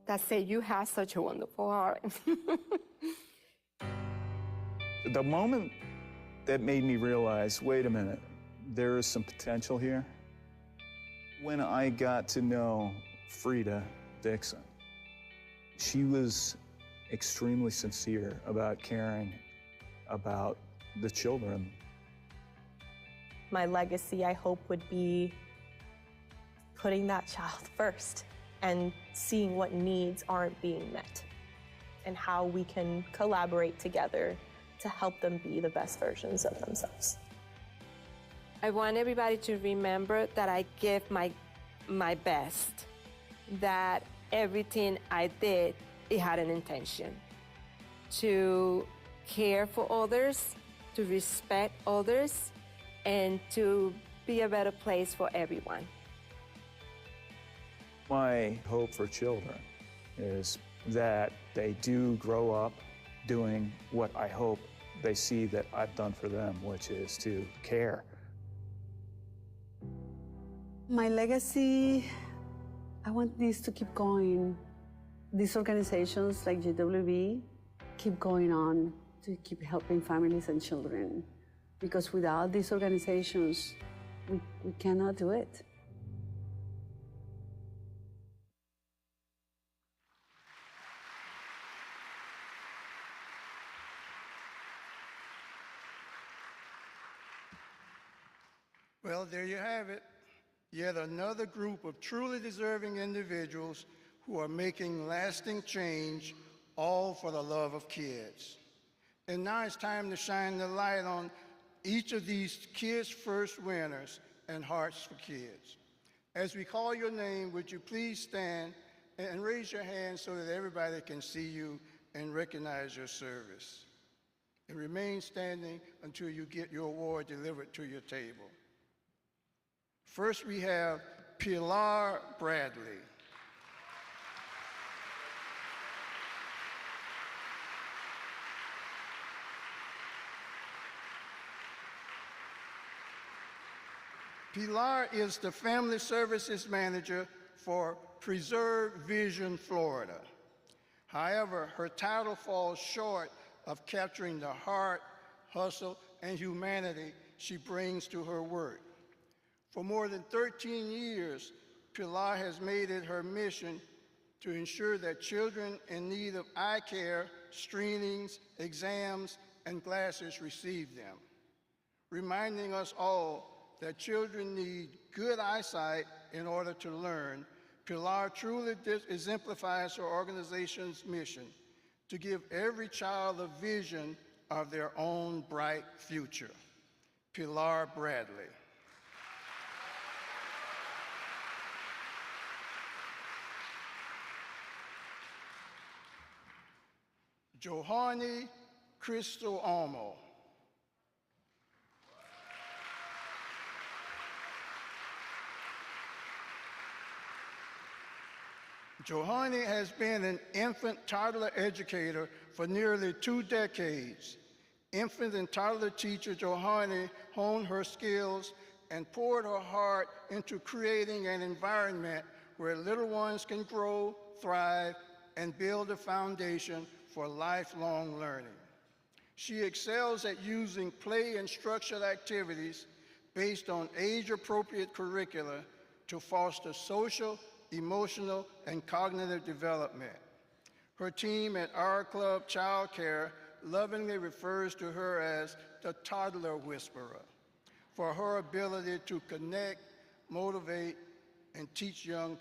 that said, you have such a wonderful heart. The moment that made me realize, wait a minute, there is some potential here. When I got to know Frida Dixon, she was extremely sincere about caring about the children. My legacy, I hope, would be putting that child first and seeing what needs aren't being met and how we can collaborate together to help them be the best versions of themselves. I want everybody to remember that I give my best, that everything I did, it had an intention to care for others, to respect others, and to be a better place for everyone. My hope for children is that they do grow up doing what I hope they see that I've done for them, which is to care. My legacy, I want this to keep going. These organizations like JWB keep going on to keep helping families and children. Because without these organizations, we cannot do it. Well, there you have it. Yet another group of truly deserving individuals who are making lasting change, all for the love of kids. And now it's time to shine the light on each of these Kids First winners and Hearts for Kids. As we call your name, would you please stand and raise your hand so that everybody can see you and recognize your service. And remain standing until you get your award delivered to your table. First, we have Pilar Bradley. Pilar is the Family Services Manager for Preserve Vision, Florida. However, her title falls short of capturing the heart, hustle, and humanity she brings to her work. For more than 13 years, Pilar has made it her mission to ensure that children in need of eye care, screenings, exams, and glasses receive them, reminding us all that children need good eyesight in order to learn. Pilar truly exemplifies her organization's mission to give every child a vision of their own bright future. Pilar Bradley. Johanny Crystal Almo. Johanny has been an infant toddler educator for nearly 2 decades. Infant and toddler teacher Johanny honed her skills and poured her heart into creating an environment where little ones can grow, thrive, and build a foundation for lifelong learning. She excels at using play and structured activities based on age-appropriate curricula to foster social, emotional, and cognitive development. Her team at Our Club Child Care lovingly refers to her as the toddler whisperer for her ability to connect, motivate, and teach young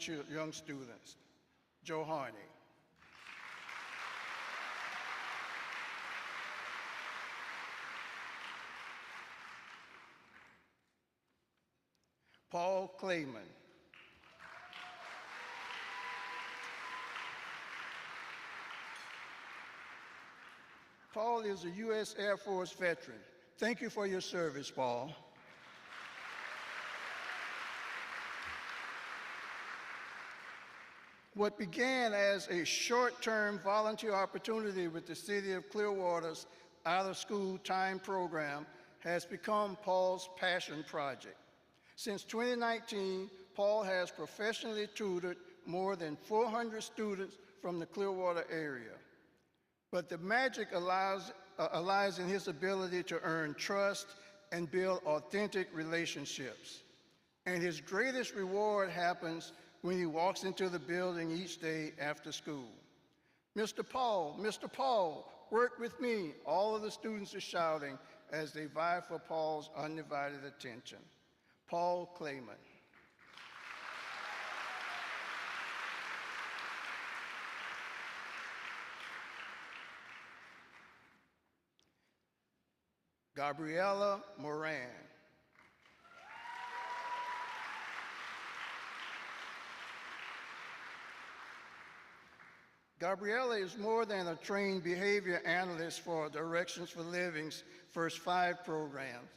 students. Johanny. Paul Clayman. Paul is a U.S. Air Force veteran. Thank you for your service, Paul. What began as a short-term volunteer opportunity with the City of Clearwater's out-of-school time program has become Paul's passion project. Since 2019, Paul has professionally tutored more than 400 students from the Clearwater area. But the magic lies in his ability to earn trust and build authentic relationships. And his greatest reward happens when he walks into the building each day after school. Mr. Paul, work with me. All of the students are shouting as they vie for Paul's undivided attention. Paul Clayman. Gabriella Moran. Gabriella is more than a trained behavior analyst for Directions for Living's First 5 programs.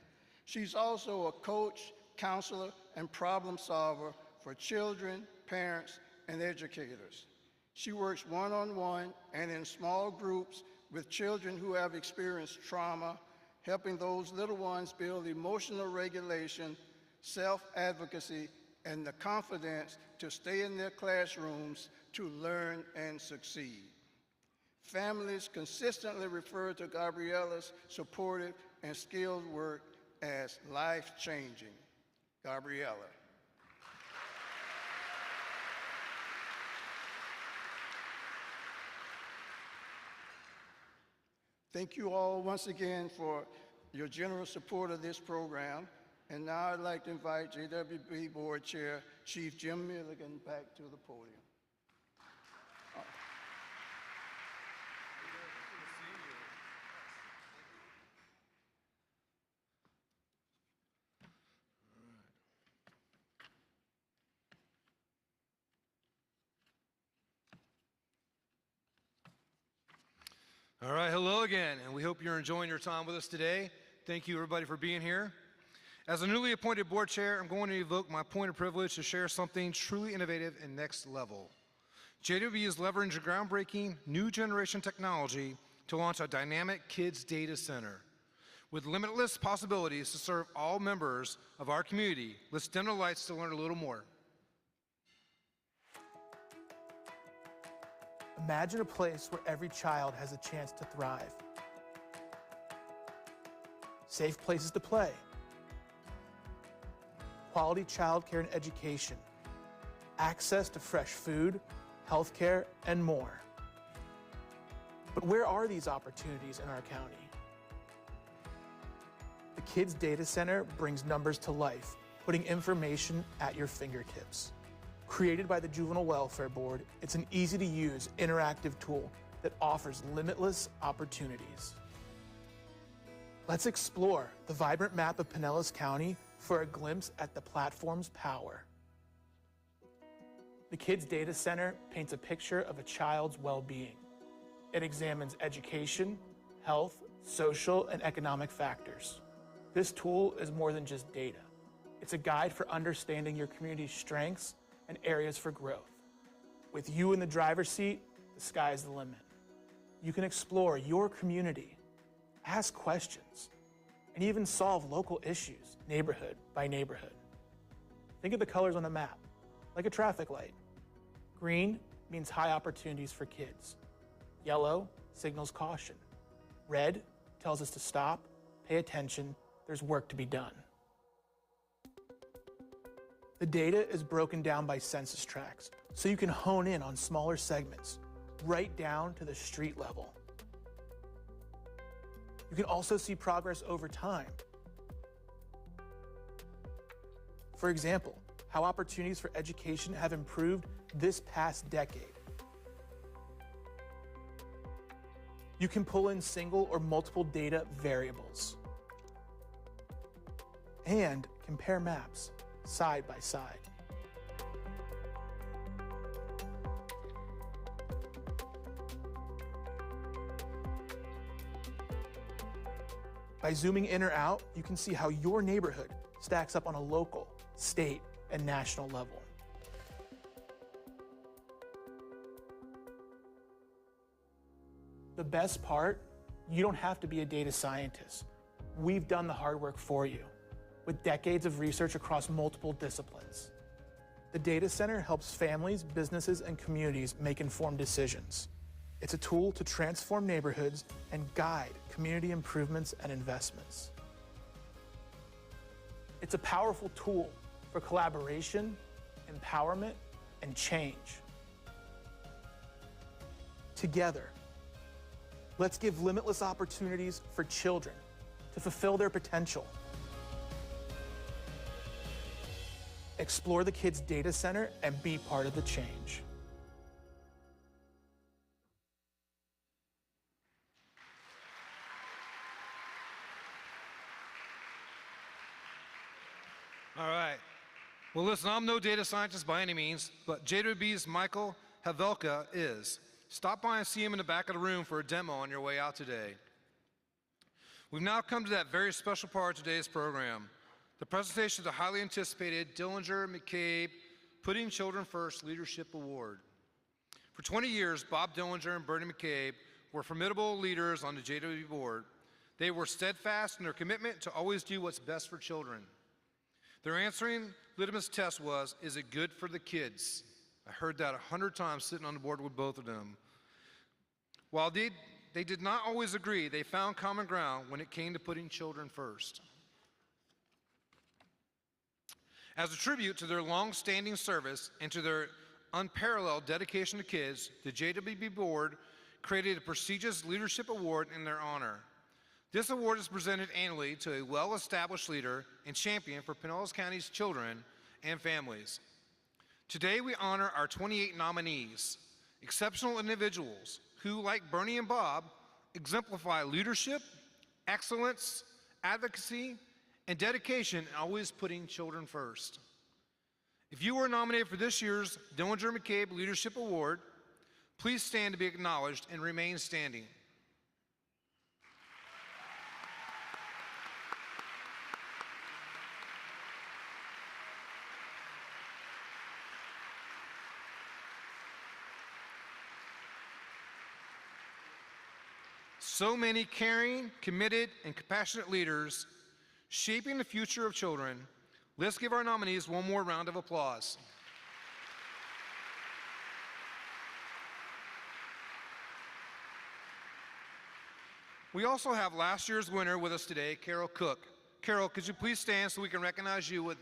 She's also a coach, counselor, and problem solver for children, parents, and educators. She works one-on-one and in small groups with children who have experienced trauma, helping those little ones build emotional regulation, self-advocacy, and the confidence to stay in their classrooms to learn and succeed. Families consistently refer to Gabriella's supportive and skilled work as life-changing. Gabriella. Thank you all once again for your generous support of this program. And now I'd like to invite JWB Board Chair Chief Jim Milligan back to the podium. All right, hello again, and we hope you're enjoying your time with us today. Thank you, everybody, for being here. As a newly appointed board chair, I'm going to evoke my point of privilege to share something truly innovative and next level. JWB is leveraging groundbreaking new generation technology to launch a dynamic kids data center. With limitless possibilities to serve all members of our community, let's dim the lights to learn a little more. Imagine a place where every child has a chance to thrive. Safe places to play. Quality childcare and education. Access to fresh food, healthcare, and more. But where are these opportunities in our county? The Kids Data Center brings numbers to life, putting information at your fingertips. Created by the Juvenile Welfare Board, it's an easy-to-use, interactive tool that offers limitless opportunities. Let's explore the vibrant map of Pinellas County for a glimpse at the platform's power. The Kids Data Center paints a picture of a child's well-being. It examines education, health, social, and economic factors. This tool is more than just data. It's a guide for understanding your community's strengths and areas for growth. With you in the driver's seat, the sky's the limit. You can explore your community, ask questions, and even solve local issues, neighborhood by neighborhood. Think of the colors on the map, like a traffic light. Green means high opportunities for kids. Yellow signals caution. Red tells us to stop, pay attention, there's work to be done. The data is broken down by census tracts, so you can hone in on smaller segments, right down to the street level. You can also see progress over time. For example, how opportunities for education have improved this past decade. You can pull in single or multiple data variables and compare maps side by side. By zooming in or out, you can see how your neighborhood stacks up on a local, state, and national level. The best part, you don't have to be a data scientist. We've done the hard work for you, with decades of research across multiple disciplines. The data center helps families, businesses, and communities make informed decisions. It's a tool to transform neighborhoods and guide community improvements and investments. It's a powerful tool for collaboration, empowerment, and change. Together, let's give limitless opportunities for children to fulfill their potential. Explore the Kids Data Center and be part of the change. All right. Well, listen, I'm no data scientist by any means, but JWB's Michael Havelka is. Stop by and see him in the back of the room for a demo on your way out today. We've now come to that very special part of today's program, the presentation of the highly anticipated Dillinger-McCabe Putting Children First Leadership Award. For 20 years, Bob Dillinger and Bernie McCabe were formidable leaders on the JWB board. They were steadfast in their commitment to always do what's best for children. Their answering litmus test was, is it good for the kids? I heard that 100 times sitting on the board with both of them. While they did not always agree, they found common ground when it came to putting children first. As a tribute to their long-standing service and to their unparalleled dedication to kids, the JWB board created a prestigious leadership award in their honor. This award is presented annually to a well-established leader and champion for Pinellas County's children and families. Today, we honor our 28 nominees, exceptional individuals who, like Bernie and Bob, exemplify leadership, excellence, advocacy, and dedication, and always putting children first. If you were nominated for this year's Dillinger McCabe Leadership Award, please stand to be acknowledged and remain standing. So many caring, committed, and compassionate leaders shaping the future of children. Let's give our nominees one more round of applause. We also have last year's winner with us today, Carol Cook. Carol, could you please stand so we can recognize you with...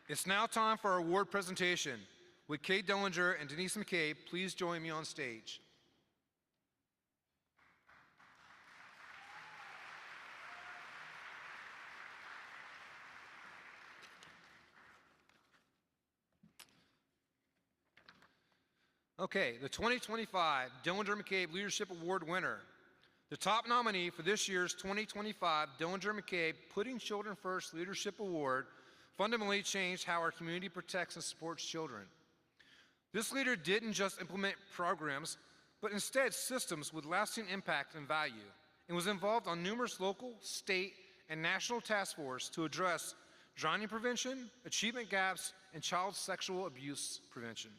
It's now time for our award presentation. Would Kate Dillinger and Denise McCabe please join me on stage? Okay, the 2025 Dillinger McCabe Leadership Award winner. The top nominee for this year's 2025 Dillinger McCabe Putting Children First Leadership Award fundamentally changed how our community protects and supports children. This leader didn't just implement programs, but instead systems with lasting impact and value, and was involved on numerous local, state, and national task forces to address drowning prevention, achievement gaps, and child sexual abuse prevention.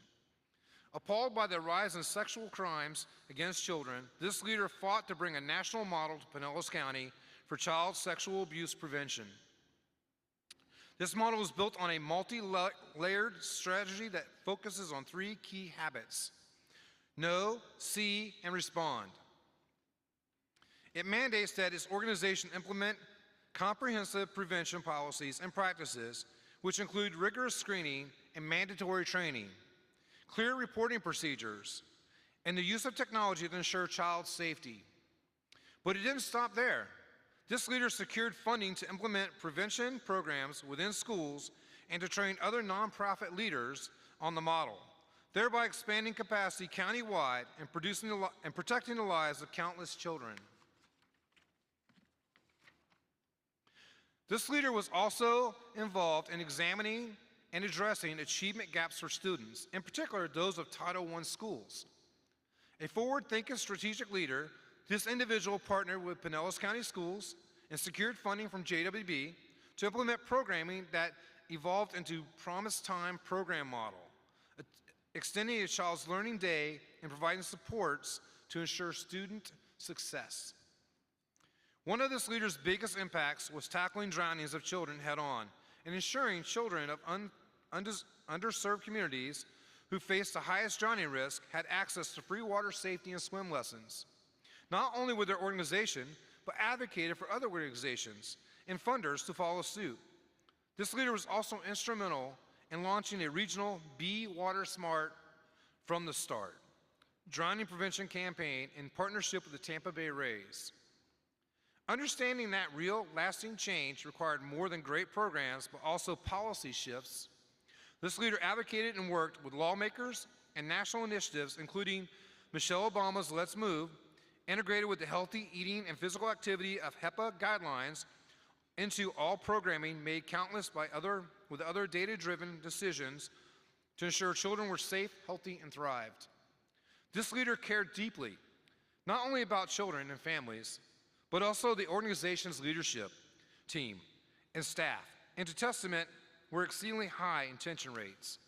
Appalled by the rise in sexual crimes against children, this leader fought to bring a national model to Pinellas County for child sexual abuse prevention. This model is built on a multi-layered strategy that focuses on 3 key habits: know, see, and respond. It mandates that its organization implement comprehensive prevention policies and practices, which include rigorous screening and mandatory training, clear reporting procedures, and the use of technology to ensure child safety. But it didn't stop there. This leader secured funding to implement prevention programs within schools and to train other nonprofit leaders on the model, thereby expanding capacity countywide and protecting the lives of countless children. This leader was also involved in examining and addressing achievement gaps for students, in particular those of Title I schools. A forward-thinking strategic leader, this individual partnered with Pinellas County Schools and secured funding from JWB to implement programming that evolved into Promise Time program model, extending a child's learning day and providing supports to ensure student success. One of this leader's biggest impacts was tackling drownings of children head-on and ensuring children of underserved communities who faced the highest drowning risk had access to free water safety and swim lessons. Not only with their organization, but advocated for other organizations and funders to follow suit. This leader was also instrumental in launching a regional Be Water Smart from the Start drowning prevention campaign in partnership with the Tampa Bay Rays. Understanding that real, lasting change required more than great programs, but also policy shifts, this leader advocated and worked with lawmakers and national initiatives, including Michelle Obama's Let's Move, integrated with the healthy eating and physical activity of HEPA guidelines into all programming made countless with other data-driven decisions to ensure children were safe, healthy, and thrived. This leader cared deeply, not only about children and families, but also the organization's leadership team and staff, and to testament were exceedingly high intention rates,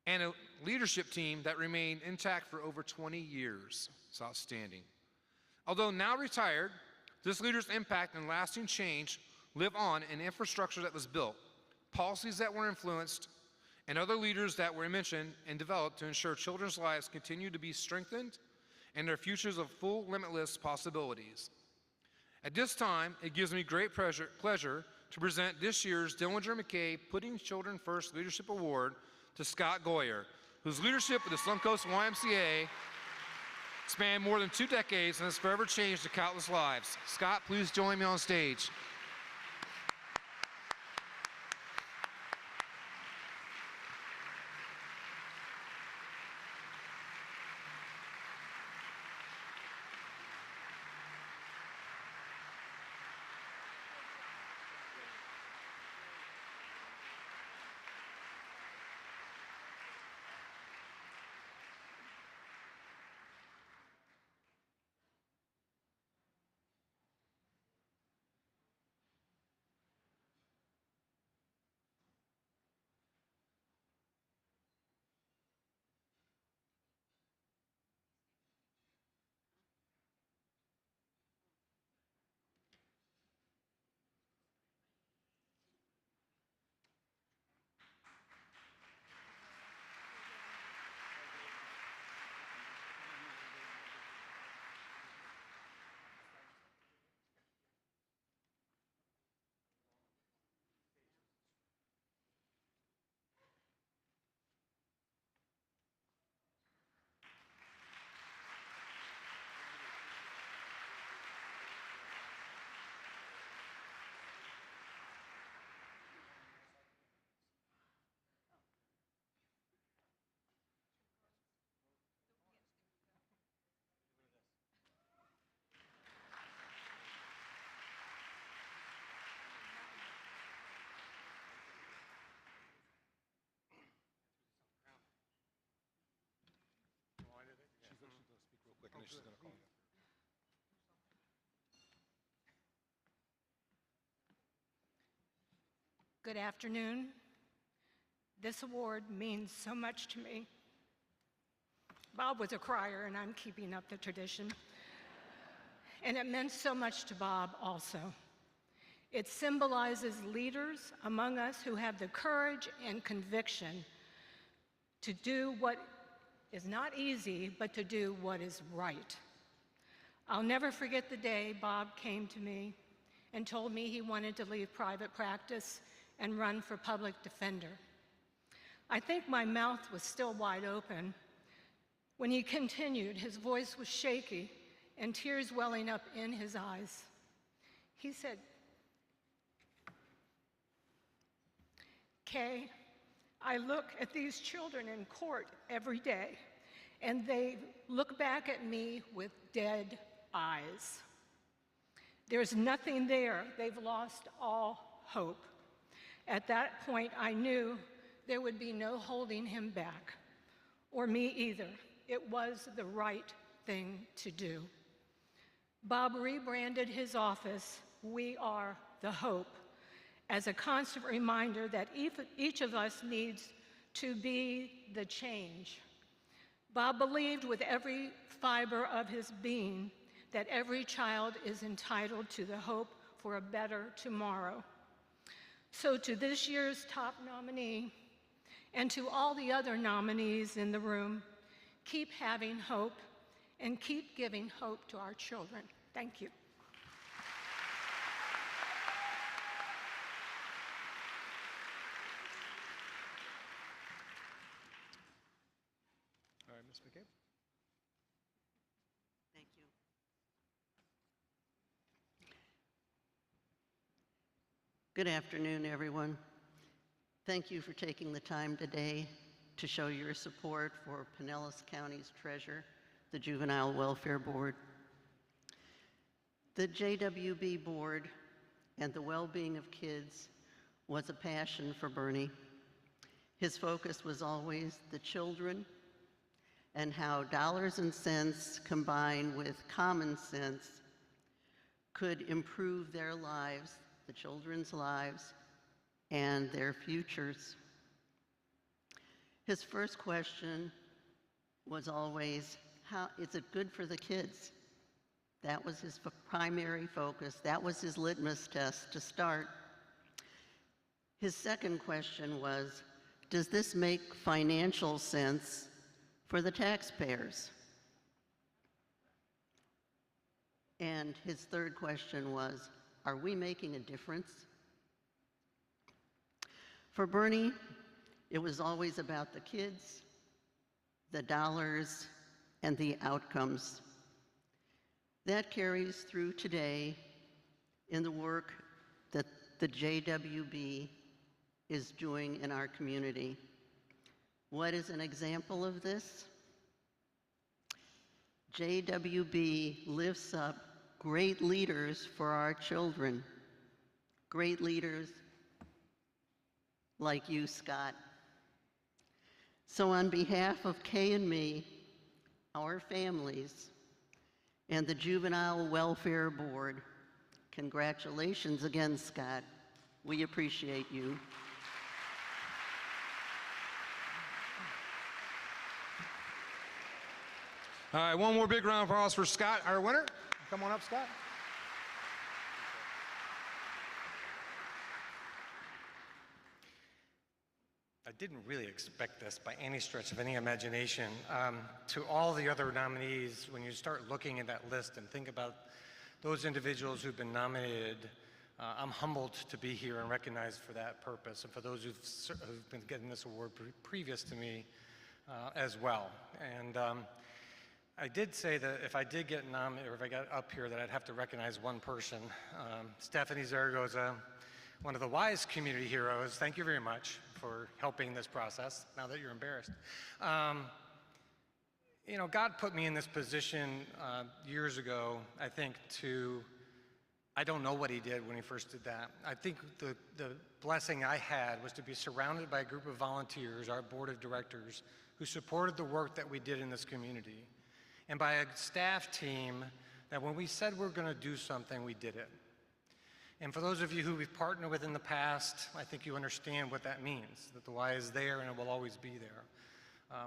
and a leadership team that remained intact for over 20 years. It's outstanding. Although now retired, this leader's impact and lasting change live on in infrastructure that was built, policies that were influenced, and other leaders that were mentioned and developed to ensure children's lives continue to be strengthened and their futures of full, limitless possibilities. At this time, it gives me great pleasure to present this year's Dillinger McCabe Putting Children First Leadership Award to Scott Goyer, whose leadership with the Suncoast YMCA spanned more than 2 decades and has forever changed the countless lives. Scott, please join me on stage. Good afternoon. This award means so much to me. Bob was a crier, and I'm keeping up the tradition. And it meant so much to Bob also. It symbolizes leaders among us who have the courage and conviction to do what is not easy, but to do what is right. I'll never forget the day Bob came to me and told me he wanted to leave private practice and run for public defender. I think my mouth was still wide open when he continued. His voice was shaky and tears welling up in his eyes. He said, "Kay, I look at these children in court every day, and they look back at me with dead eyes. There's nothing there. They've lost all hope." At that point, I knew there would be no holding him back, or me either. It was the right thing to do. Bob rebranded his office, "We Are the Hope," as a constant reminder that each of us needs to be the change. Bob believed with every fiber of his being that every child is entitled to the hope for a better tomorrow. So to this year's top nominee, and to all the other nominees in the room, keep having hope and keep giving hope to our children. Thank you. All right, Ms. McCabe. Thank you. Good afternoon, everyone. Thank you for taking the time today to show your support for Pinellas County's treasure, the Juvenile Welfare Board. The JWB Board and the well-being of kids was a passion for Bernie. His focus was always the children and how dollars and cents combined with common sense could improve their lives, the children's lives, and their futures. His first question was always, how is it good for the kids? That was his primary focus. That was his litmus test to start. His second question was, does this make financial sense for the taxpayers? And his third question was, are we making a difference? For Bernie, It was always about the kids, the dollars, and the outcomes. That carries through today in the work that the JWB is doing in our community. What is an example of this? JWB lifts up great leaders for our children. Great leaders like you, Scott. So on behalf of Kay and me, our families, and the Juvenile Welfare Board, congratulations again, Scott. We appreciate you. All right, one more big round of applause for Scott, our winner. Come on up, Scott. I didn't really expect this by any stretch of any imagination. To all the other nominees, when you start looking at that list and think about those individuals who've been nominated, I'm humbled to be here and recognized for that purpose, and for those who've been getting this award previous to me as well. And I did say that if I did get nominated, or if I got up here, that I'd have to recognize one person. Stephanie Zaragoza, one of the WISE community heroes. Thank you very much for helping this process, now that you're embarrassed. You know, God put me in this position years ago, I think, I don't know what he did when he first did that. I think the blessing I had was to be surrounded by a group of volunteers, our board of directors, who supported the work that we did in this community, and by a staff team that when we said we're going to do something, we did it. And for those of you who we've partnered with in the past, I think you understand what that means, that the Y is there and it will always be there.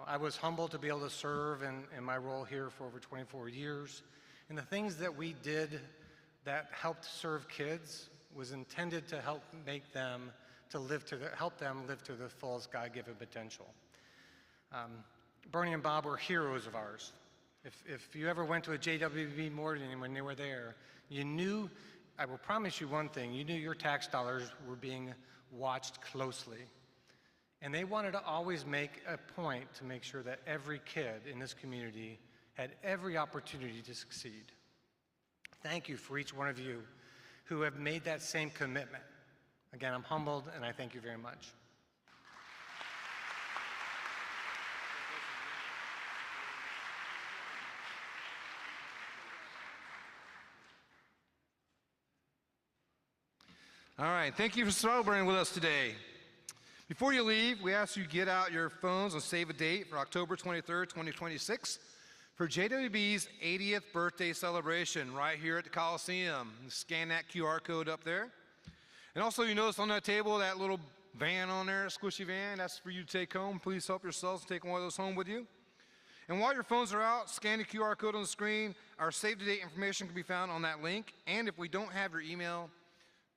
I was humbled to be able to serve in my role here for over 24 years. And the things that we did that helped serve kids was intended to help make them, help them live to their fullest God-given potential. Bernie and Bob were heroes of ours. If you ever went to a JWB morning when they were there, you knew, I will promise you one thing, you knew your tax dollars were being watched closely. And they wanted to always make a point to make sure that every kid in this community had every opportunity to succeed. Thank you for each one of you who have made that same commitment. Again, I'm humbled and I thank you very much. All right, thank you for celebrating with us today. Before you leave, we ask you get out your phones and save a date for October 23rd, 2026 for JWB's 80th birthday celebration right here at the Coliseum. Scan that QR code up there. And also you notice on that table that little van on there, squishy van, that's for you to take home. Please help yourselves take one of those home with you. And while your phones are out, scan the QR code on the screen. Our save the date information can be found on that link. And if we don't have your email,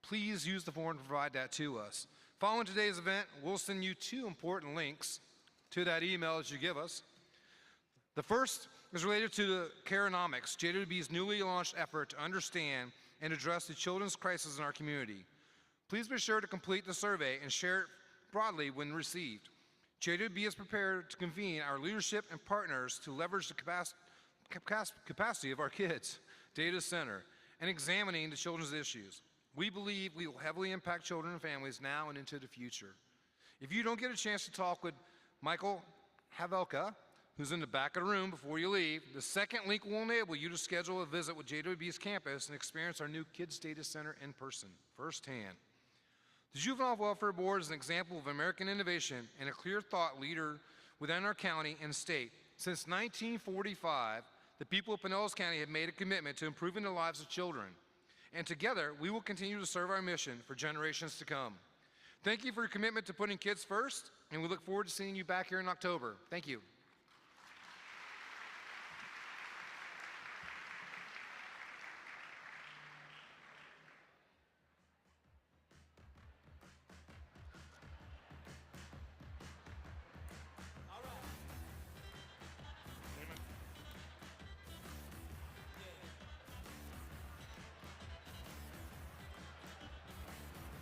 please use the form to provide that to us. Following today's event, we'll send you 2 important links to that email that you give us. The first is related to the Carenomics, JWB's newly launched effort to understand and address the children's crisis in our community. Please be sure to complete the survey and share it broadly when received. JWB is prepared to convene our leadership and partners to leverage the capacity of our kids' data center and examining the children's issues. We believe we will heavily impact children and families now and into the future. If you don't get a chance to talk with Michael Havelka, who's in the back of the room before you leave, the second link will enable you to schedule a visit with JWB's campus and experience our new Kids Data Center in person, firsthand. The Juvenile Welfare Board is an example of American innovation and a clear thought leader within our county and state. Since 1945, the people of Pinellas County have made a commitment to improving the lives of children. And together, we will continue to serve our mission for generations to come. Thank you for your commitment to putting kids first, and we look forward to seeing you back here in October. Thank you.